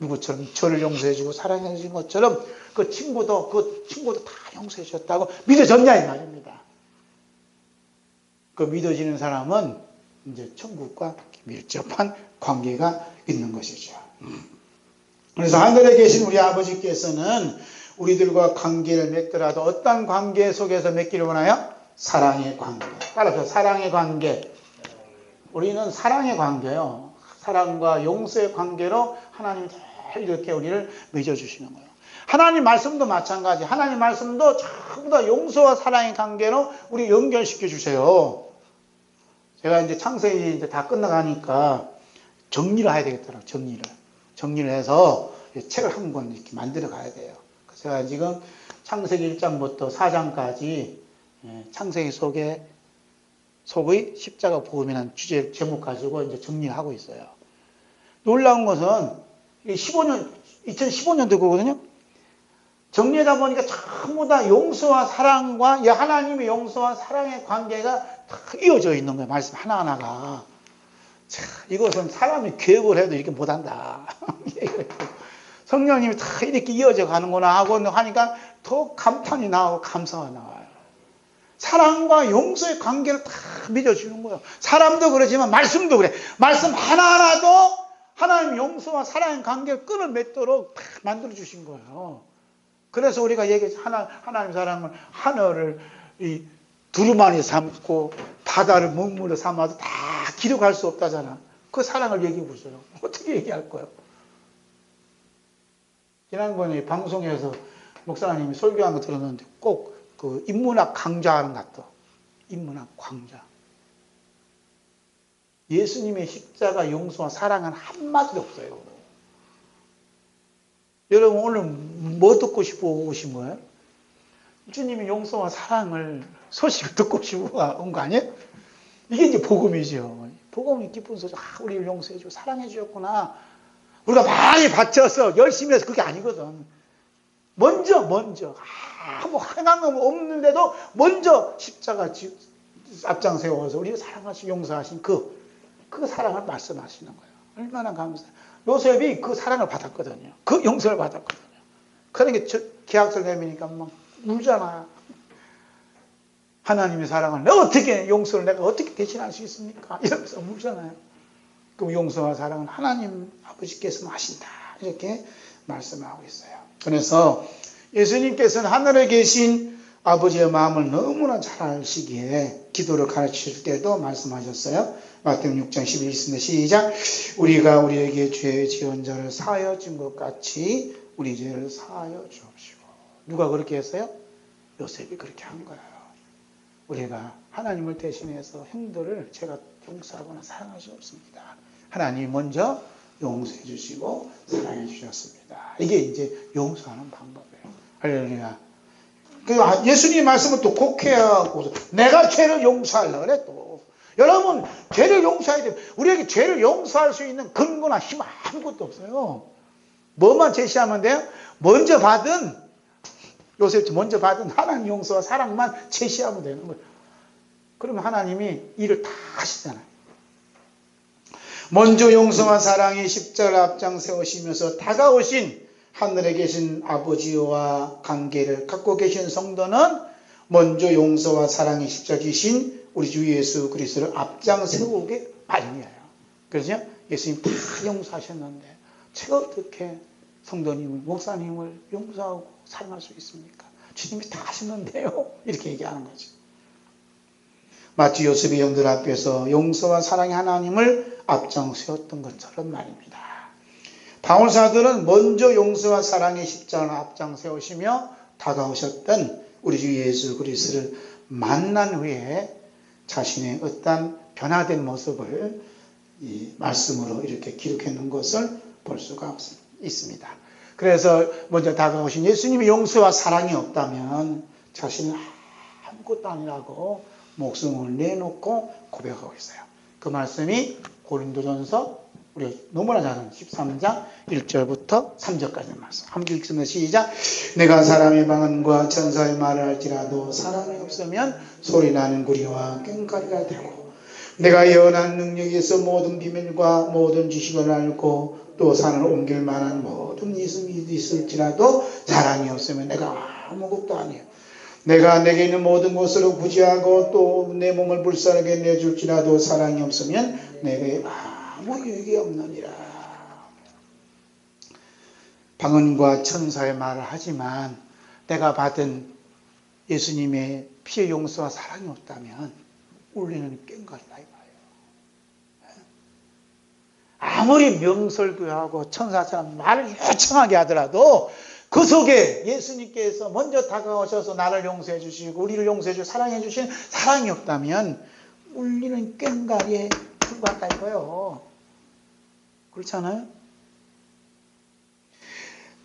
누구처럼 저를 용서해 주고 사랑해 주신 것처럼 그 친구도 다 용서해 줬다고 믿어졌냐 이 말입니다. 그 믿어지는 사람은 이제 천국과 밀접한 관계가 있는 것이죠. 그래서 하늘에 계신 우리 아버지께서는 우리들과 관계를 맺더라도 어떤 관계 속에서 맺기를 원하요? 사랑의 관계. 따라서 사랑의 관계. 우리는 사랑의 관계요. 사랑과 용서의 관계로 하나님이 이렇게 우리를 맺어주시는 거예요. 하나님 말씀도 마찬가지. 하나님 말씀도 전부 다 용서와 사랑의 관계로 우리 연결시켜 주세요. 제가 이제 창세기 이제 다 끝나가니까 정리를 해야 되겠더라고요. 정리를 해서 책을 한 권 이렇게 만들어 가야 돼요. 그래서 제가 지금 창세기 1장부터 4장까지 창세기 속의 십자가 복음이라는 주제 제목 가지고 이제 정리를 하고 있어요. 놀라운 것은 2015년도 거거든요. 정리하다 보니까 전부 다 용서와 사랑과 하나님의 용서와 사랑의 관계가 다 이어져 있는 거예요. 말씀 하나하나가. 자, 이것은 사람이 교육을 해도 이렇게 못한다. 성령님이 다 이렇게 이어져 가는구나 하고 하니까 더 감탄이 나오고 감사가 나와요. 사랑과 용서의 관계를 다 맺어주는 거예요. 사람도 그러지만 말씀도 그래. 말씀 하나하나도 하나님 용서와 사랑의 관계를 끈을 맺도록 다 만들어 주신 거예요. 그래서 우리가 얘기했죠. 하나님 사랑을 하늘을 이 두루마리 삼고 바다를 먹물로 삼아도 다 기록할 수 없다잖아. 그 사랑을 얘기해 보세요. 어떻게 얘기할 거예요? 지난번에 방송에서 목사님이 설교한 거 들었는데 꼭 그 인문학 강좌하는 것 같아. 인문학 강좌. 예수님의 십자가 용서와 사랑은 한마디도 없어요. 여러분 오늘 뭐 듣고 싶어 오신 거예요? 주님의 용서와 사랑을 소식을 듣고 싶어 온 거 아니에요? 이게 이제 복음이죠. 복음이 기쁜 소식. 우리를 용서해 주고 사랑해 주셨구나. 우리가 많이 바쳐서 열심히 해서 그게 아니거든. 먼저 뭐 행한 거 없는데도 먼저 십자가 앞장 세워서 우리를 사랑하시고 용서하신 그 사랑을 말씀하시는 거예요. 얼마나 감사해요. 요셉이 그 사랑을 받았거든요. 그 용서를 받았거든요. 그러니까 계약서를 내미니까 막 울잖아요. 하나님의 사랑을 용서를 내가 어떻게 대신할 수 있습니까? 이러면서 울잖아요. 그 용서와 사랑은 하나님 아버지께서 하신다. 이렇게 말씀하고 있어요. 그래서 예수님께서는 하늘에 계신 아버지의 마음을 너무나 잘 아시기에 기도를 가르칠 때도 말씀하셨어요. 마태복음 6장 11절인데 시작. 우리가 우리에게 죄 지은 자를 사하여 준 것 같이 우리 죄를 사하여 주옵시고. 누가 그렇게 했어요? 요셉이 그렇게 한 거예요. 우리가 하나님을 대신해서 형들을 제가 용서하거나 사랑할 수 없습니다. 하나님이 먼저 용서해 주시고 사랑해 주셨습니다. 이게 이제 용서하는 방법이에요. 할렐루야. 예수님 말씀을 또 곡해야 하고 내가 죄를 용서하려고 그래 또. 여러분 죄를 용서해야 돼요. 우리에게 죄를 용서할 수 있는 근거나 힘 아무것도 없어요. 뭐만 제시하면 돼요? 요셉 먼저 받은 하나님 용서와 사랑만 제시하면 되는 거예요. 그러면 하나님이 일을 다 하시잖아요. 먼저 용서와 사랑의 십자가 앞장 세우시면서 다가오신 하늘에 계신 아버지와 관계를 갖고 계신 성도는 먼저 용서와 사랑의 십자가 지신 우리 주 예수 그리스도를 앞장 세우게 마련이에요. 그렇죠? 예수님 다 용서하셨는데 제가 어떻게 성도님을, 목사님을 용서하고 사랑할 수 있습니까? 주님이 다 하셨는데요. 이렇게 얘기하는 거죠. 마치 요셉의 형들 앞에서 용서와 사랑의 하나님을 앞장 세웠던 것처럼 말입니다. 바울사들은 먼저 용서와 사랑의 십자가를 앞장 세우시며 다가오셨던 우리 주 예수 그리스도를 만난 후에 자신의 어떤 변화된 모습을 이 말씀으로 이렇게 기록해 놓은 것을 볼 수가 있습니다. 그래서 먼저 다가오신 예수님의 용서와 사랑이 없다면 자신은 아무것도 아니라고 목숨을 내놓고 고백하고 있어요. 그 말씀이 고린도전서 우리 너무나 잘 아는 13장 1절부터 3절까지 말씀. 함께 읽습니다. 시작. 내가 사람의 방언과 천사의 말을 할지라도 사랑이 없으면 소리나는 구리와 꽹과리가 되고 내가 예언하는 능력에서 모든 비밀과 모든 지식을 알고 또 산을 옮길 만한 모든 있음이 있을지라도 사랑이 없으면 내가 아무것도 아니에요. 내가 내게 있는 모든 것으로 구제하고 또 내 몸을 불쌍하게 내줄지라도 사랑이 없으면 내게 아무 유익이 없느니라. 방언과 천사의 말을 하지만 내가 받은 예수님의 피의 용서와 사랑이 없다면 울리는 꽹과리다 이 말이에요. 아무리 명설교하고 천사처럼 말을 요청하게 하더라도 그 속에 예수님께서 먼저 다가오셔서 나를 용서해 주시고 우리를 용서해 주시고 사랑해 주신 사랑이 없다면 울리는 꽹과리에 불과할 거예요. 그렇잖아요?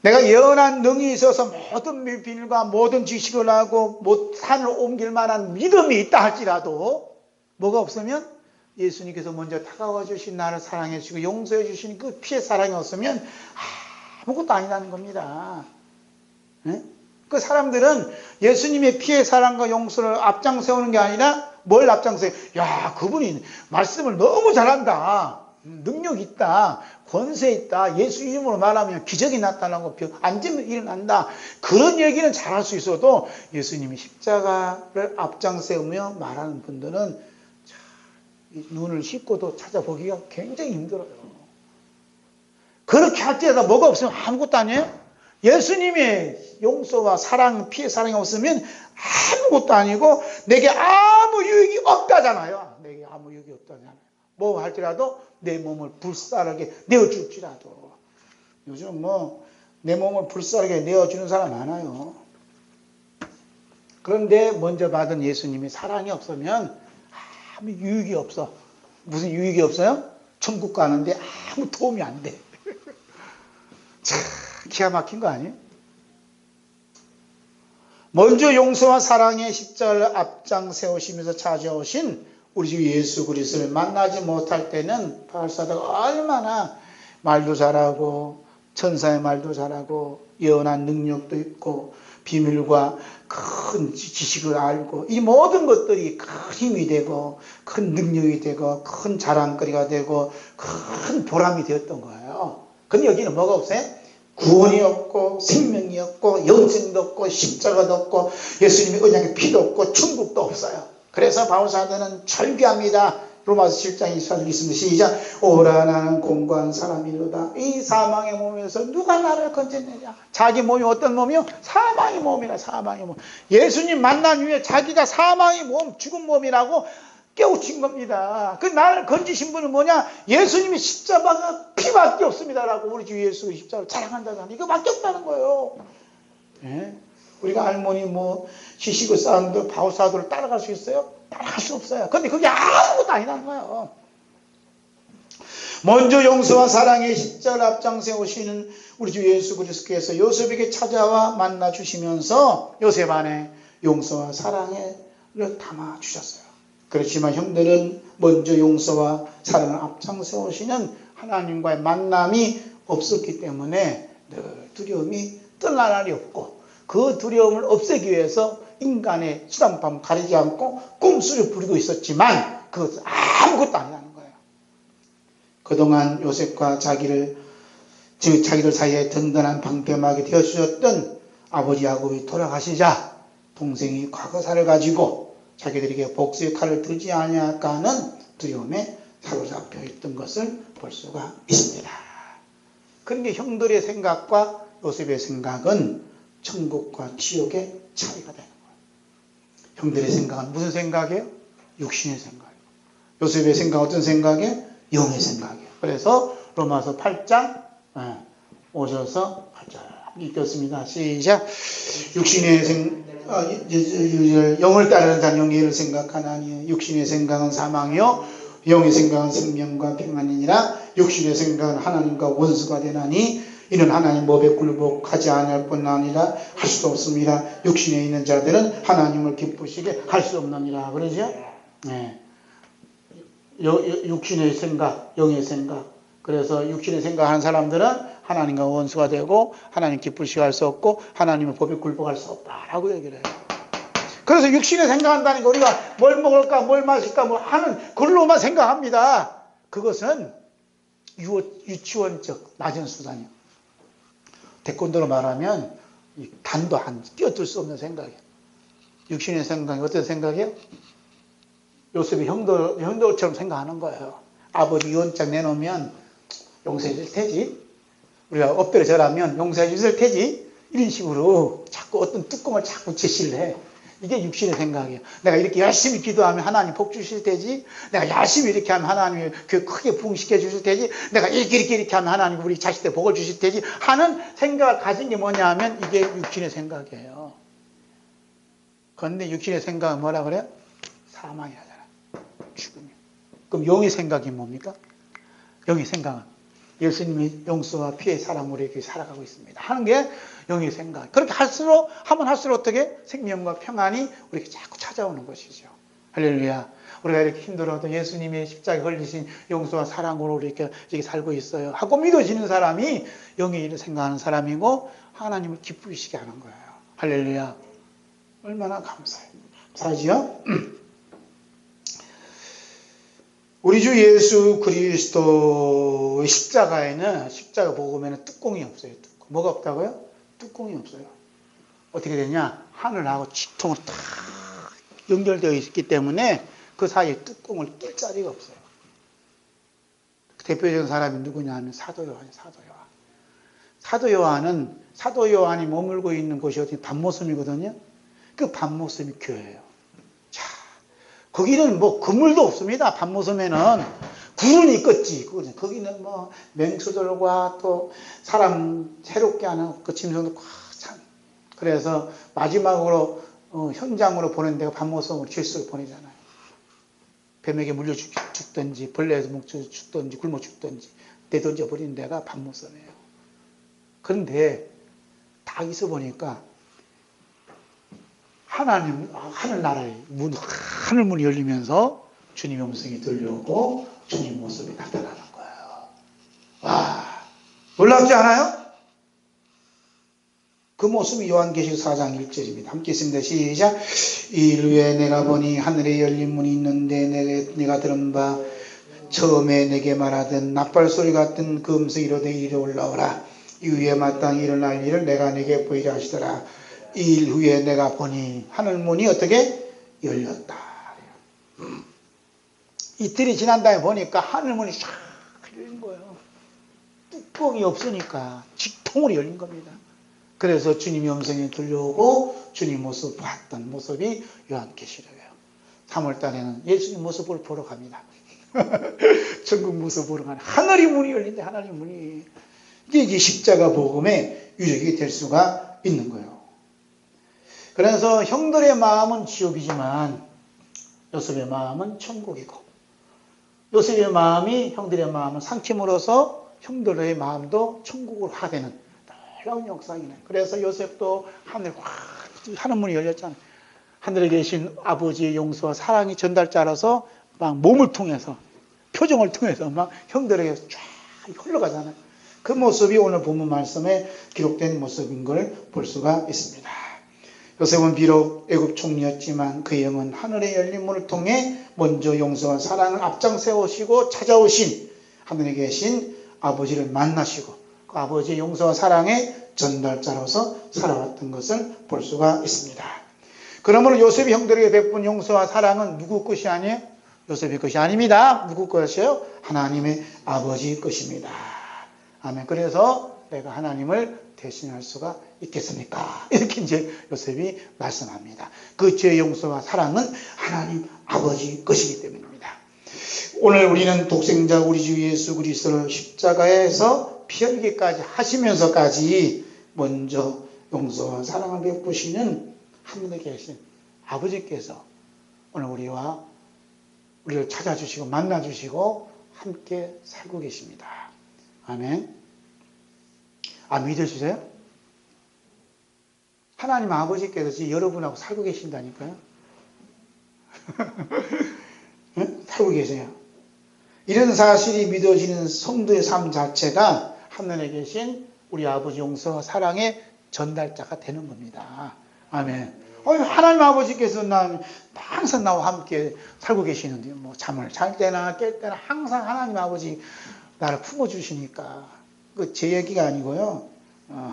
내가 예언한 능이 있어서 모든 비밀과 모든 지식을 하고 산을 옮길 만한 믿음이 있다 할지라도 뭐가 없으면 예수님께서 먼저 다가와 주신 나를 사랑해 주시고 용서해 주신 그 피의 사랑이 없으면 아무것도 아니라는 겁니다. 네? 그 사람들은 예수님의 피의 사랑과 용서를 앞장 세우는 게 아니라 뭘 앞장 세워요? 야, 그분이 말씀을 너무 잘한다. 능력 있다. 권세 있다. 예수 이름으로 말하면 기적이 나타나고 안전이 일어난다. 그런 얘기는 잘할 수 있어도 예수님이 십자가를 앞장 세우며 말하는 분들은 눈을 씻고도 찾아보기가 굉장히 힘들어요. 그렇게 할 때에다 뭐가 없으면 아무것도 아니에요? 예수님의 용서와 사랑, 피해 사랑이 없으면 아무것도 아니고 내게 아무 유익이 없다잖아요. 내게 아무 유익이 없다잖아요. 뭐 할지라도 내 몸을 불사르게 내어줄지라도. 요즘 뭐 내 몸을 불사르게 내어주는 사람 많아요. 그런데 먼저 받은 예수님의 사랑이 없으면 아무 유익이 없어. 무슨 유익이 없어요? 천국 가는데 아무 도움이 안 돼. 참 기가 막힌 거 아니에요? 먼저 용서와 사랑의 십자가를 앞장 세우시면서 찾아오신 우리 주 예수 그리스도를 만나지 못할 때는 바울사도가 얼마나 말도 잘하고 천사의 말도 잘하고 예언한 능력도 있고 비밀과 큰 지식을 알고 이 모든 것들이 큰 힘이 되고 큰 능력이 되고 큰 자랑거리가 되고 큰 보람이 되었던 거예요. 근데 여기는 뭐가 없어요? 구원이 없고 생명이 없고 영생도 없고 십자가도 없고 예수님의 언약의 피도 없고 천국도 없어요. 그래서 바울사도는 절규합니다. 로마서 7장 24절 있습니다. 시작. 오라 나는 공고한 사람이로다. 이 사망의 몸에서 누가 나를 건져내냐. 자기 몸이 어떤 몸이요? 사망의 몸이라. 사망의 몸. 예수님 만난 후에 자기가 사망의 몸, 죽은 몸이라고 깨우친 겁니다. 그 나를 건지신 분은 뭐냐? 예수님이 십자가가 피밖에 없습니다라고 우리 주 예수 십자가를 자랑한다잖아요. 이거밖에 없다는 거예요. 예? 우리가 할머니 뭐 시시고 싸는데 바울사도를 따라갈 수 있어요? 따라갈 수 없어요. 근데 그게 아무것도 아니라는 거예요. 먼저 용서와 사랑의 십자가를 앞장세 오시는 우리 주 예수 그리스도께서 요셉에게 찾아와 만나 주시면서 요셉 안에 용서와 사랑을 담아 주셨어요. 그렇지만 형들은 먼저 용서와 사랑을 앞장세 오시는 하나님과의 만남이 없었기 때문에 늘 두려움이 떠날 날이 없고 그 두려움을 없애기 위해서 인간의 수단밤 가리지 않고 꼼수를 부리고 있었지만 그것은 아무것도 아니라는 거예요. 그동안 요셉과 자기들 사이에 든든한 방패막이 되어주셨던 아버지 야곱이 돌아가시자 동생이 과거사를 가지고 자기들에게 복수의 칼을 들지 아니할까 하는 두려움에 사로잡혀 있던 것을 볼 수가 있습니다. 그런데 형들의 생각과 요셉의 생각은 천국과 지옥의 차이가 되는 거예요. 형들의 생각은 무슨 생각이에요? 육신의 생각이에요. 요셉의 생각은 어떤 생각이에요? 영의 생각이에요. 그래서 로마서 8장 오셔서 8장 읽겠습니다. 시작. 육신의 영을 따르는 자는 영의 일을 생각하나니 육신의 생각은 사망이요 영의 생각은 생명과 평안이니라. 육신의 생각은 하나님과 원수가 되나니 이는 하나님 법에 굴복하지 않을 뿐 아니라 할 수도 없습니다. 육신에 있는 자들은 하나님을 기쁘시게 할 수 없느니라. 그러죠? 네. 육신의 생각, 영의 생각. 그래서 육신의 생각하는 사람들은 하나님과 원수가 되고 하나님 기쁘시게 할 수 없고 하나님의 법에 굴복할 수 없다라고 얘기를 해요. 그래서 육신에 생각한다니까 우리가 뭘 먹을까 뭘 마실까 뭐 하는 그걸로만 생각합니다. 그것은 유치원적 낮은 수단이에요. 태권도로 말하면 단도 한 뛰어들 수 없는 생각이에요. 육신의 생각이 어떤 생각이에요? 요셉이 형들처럼 생각하는 거예요. 아버지 유언장 내놓으면 용서해 줄 테지. 우리가 엎드려 절하면 용서해 줄 테지. 이런 식으로 자꾸 어떤 뚜껑을 자꾸 제시를 해. 이게 육신의 생각이에요. 내가 이렇게 열심히 기도하면 하나님 복 주실 테지. 내가 열심히 이렇게 하면 하나님이 크게 부흥시켜 주실 테지. 내가 이렇게 하면 하나님 우리 자식들 복을 주실 테지 하는 생각을 가진 게 뭐냐 하면 이게 육신의 생각이에요. 그런데 육신의 생각은 뭐라 그래요? 사망이라잖아. 죽음이에요. 그럼 영의 생각이 뭡니까? 영의 생각은 예수님이 용서와 피해 사랑으로 이렇게 살아가고 있습니다 하는 게 영의 생각. 그렇게 할수록 어떻게 생명과 평안이 우리에게 자꾸 찾아오는 것이죠. 할렐루야. 우리가 이렇게 힘들어도 예수님의 십자가에 걸리신 용서와 사랑으로 이렇게 살고 있어요 하고 믿어지는 사람이 영의 일을 생각하는 사람이고 하나님을 기쁘시게 하는 거예요. 할렐루야. 얼마나 감사해요. 감사하지요? 우리 주 예수 그리스도의 십자가 복음에는 뚜껑이 없어요. 뚜껑. 뭐가 없다고요? 뚜껑이 없어요. 어떻게 되냐? 하늘하고 직통으로 딱 연결되어 있기 때문에 그 사이에 뚜껑을 낄 자리가 없어요. 대표적인 사람이 누구냐 하면 사도 요한이에요. 사도 요한. 사도 요한이 머물고 있는 곳이 어디 밤모섬이거든요. 그 밤모섬이 교회예요. 자, 거기는 뭐 그물도 없습니다. 밤모섬에는 굴은 있겠지. 거기는 뭐 맹수들과 또 사람 새롭게 하는 그 짐승도 꽉 찬. 그래서 마지막으로 현장으로 보낸 데가 밤모섬으로 질서를 보내잖아요. 뱀에게 물려 죽든지 벌레에서 뭉쳐 죽든지 굶어 죽든지 내던져 버린 데가 밤모섬이에요. 그런데 딱 있어 보니까 하늘나라의 하늘문이 열리면서 주님의 음성이 들려오고 주님 모습이 나타나는 거예요. 와, 놀랍지 않아요? 그 모습이 요한계시록 4장 1절입니다. 함께 있습니다. 시작. 이일 후에 내가 보니 하늘에 열린 문이 있는데 내가 들은 바 처음에 내게 말하던 나팔소리 같은 그 음성이 이르되 이리 올라오라. 이후에 마땅히 일어날 일을 내가 내게 보이라 하시더라. 이일 후에 내가 보니 하늘문이 어떻게 열렸다. 이틀이 지난 다음에 보니까 하늘문이 싹 열린 거예요. 뚜껑이 없으니까 직통으로 열린 겁니다. 그래서 주님의 음성이 들려오고 주님 모습 봤던 모습이 요한계시록이에요. 3월달에는 예수님 모습을 보러 갑니다. 천국 모습 보러 가는 하늘이 문이 열린데 하늘이 문이 이게 십자가 복음의 유력이 될 수가 있는 거예요. 그래서 형들의 마음은 지옥이지만 요셉의 마음은 천국이고 요셉의 마음이 형들의 마음을 삼킴으로써 형들의 마음도 천국으로 하되는 놀라운 역사이네. 그래서 요셉도 하늘 문이 열렸잖아요. 하늘에 계신 아버지의 용서와 사랑의 전달자라서 막 몸을 통해서 표정을 통해서 막 형들에게 쫙 흘러가잖아요. 그 모습이 오늘 본문 말씀에 기록된 모습인 걸 볼 수가 있습니다. 요셉은 비록 애굽 총리였지만 그의 영은 하늘의 열린 문을 통해 먼저 용서와 사랑을 앞장 세우시고 찾아오신 하늘에 계신 아버지를 만나시고 그 아버지의 용서와 사랑의 전달자로서 살아왔던 것을 볼 수가 있습니다. 그러므로 요셉이 형들에게 베푼 용서와 사랑은 누구 것이 아니에요? 요셉의 것이 아닙니다. 누구 것이에요? 하나님의 아버지 것입니다. 아멘. 그래서 내가 하나님을 대신할 수가 있겠습니까? 이렇게 이제 요셉이 말씀합니다. 그 죄의 용서와 사랑은 하나님 아버지 것이기 때문입니다. 오늘 우리는 독생자 우리 주 예수 그리스도를 십자가에서 피 흘리기까지 하시면서까지 먼저 용서와 사랑을 베푸시는 하늘에 계신 아버지께서 오늘 우리를 찾아주시고 만나주시고 함께 살고 계십니다. 아멘. 믿으시세요? 하나님 아버지께서 지금 여러분하고 살고 계신다니까요. 살고 계세요. 이런 사실이 믿어지는 성도의 삶 자체가 하늘에 계신 우리 아버지 용서와 사랑의 전달자가 되는 겁니다. 아멘. 하나님 아버지께서 항상 나와 함께 살고 계시는데 뭐 잠을 잘 때나 깰 때나 항상 하나님 아버지 나를 품어주시니까 그 제 얘기가 아니고요.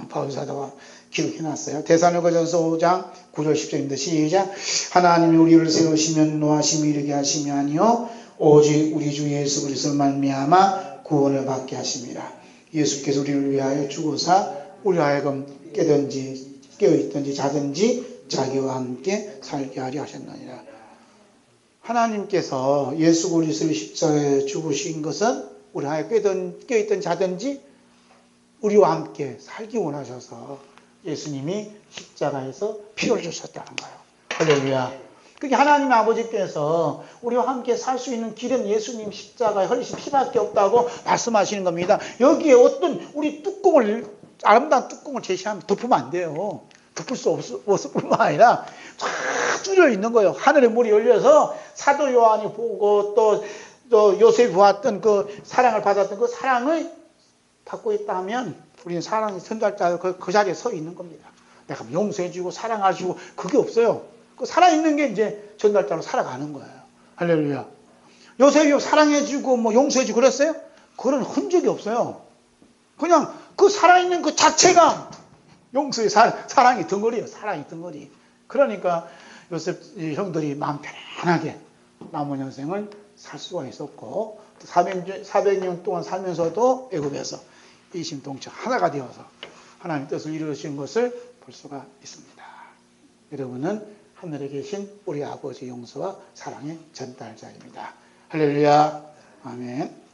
바울 사도가 기록해놨어요. 데살로니가전서 5장 9절 10절입니다. 시작. 하나님이 우리를 세우시면 노하심이 이르게 하심이 아니요 오직 우리 주 예수 그리스도를 말미암아 구원을 받게 하심이라. 예수께서 우리를 위하여 죽으사 우리 하여금 깨어있든지 자든지 자기와 함께 살게 하려 하셨느니라. 하나님께서 예수 그리스도의 십자가에 죽으신 것은 우리 하여금 깨어있든 자든지 우리와 함께 살기 원하셔서 예수님이 십자가에서 피를 주셨다는 거예요. 할렐루야. 그게 하나님 아버지께서 우리와 함께 살 수 있는 길은 예수님 십자가에 흘리신 피밖에 없다고 말씀하시는 겁니다. 여기에 어떤 우리 아름다운 뚜껑을 제시하면 덮으면 안 돼요. 덮을 수 없을 뿐만 아니라 쫙 뚫려 있는 거예요. 하늘의 문이 열려서 사도 요한이 보고 또 요셉이 보았던 그 사랑을 받았던 그 사랑을 받고 있다 하면 우리는 사랑의 전달자 그 자리에 서 있는 겁니다. 내가 용서해주고 사랑하시고 그게 없어요. 그 살아있는 게 이제 전달자로 살아가는 거예요. 할렐루야. 요셉이 사랑해주고 뭐 용서해주고 그랬어요? 그런 흔적이 없어요. 그냥 그 살아있는 그 자체가 용서의 사랑의 덩어리예요. 사랑의 덩어리. 그러니까 요셉 형들이 마음 편안하게 남은 인생을 살 수가 있었고 400년 동안 살면서도 애굽에서 이심동체 하나가 되어서 하나님의 뜻을 이루신 것을 볼 수가 있습니다. 여러분은 하늘에 계신 우리 아버지 용서와 사랑의 전달자입니다. 할렐루야. 아멘.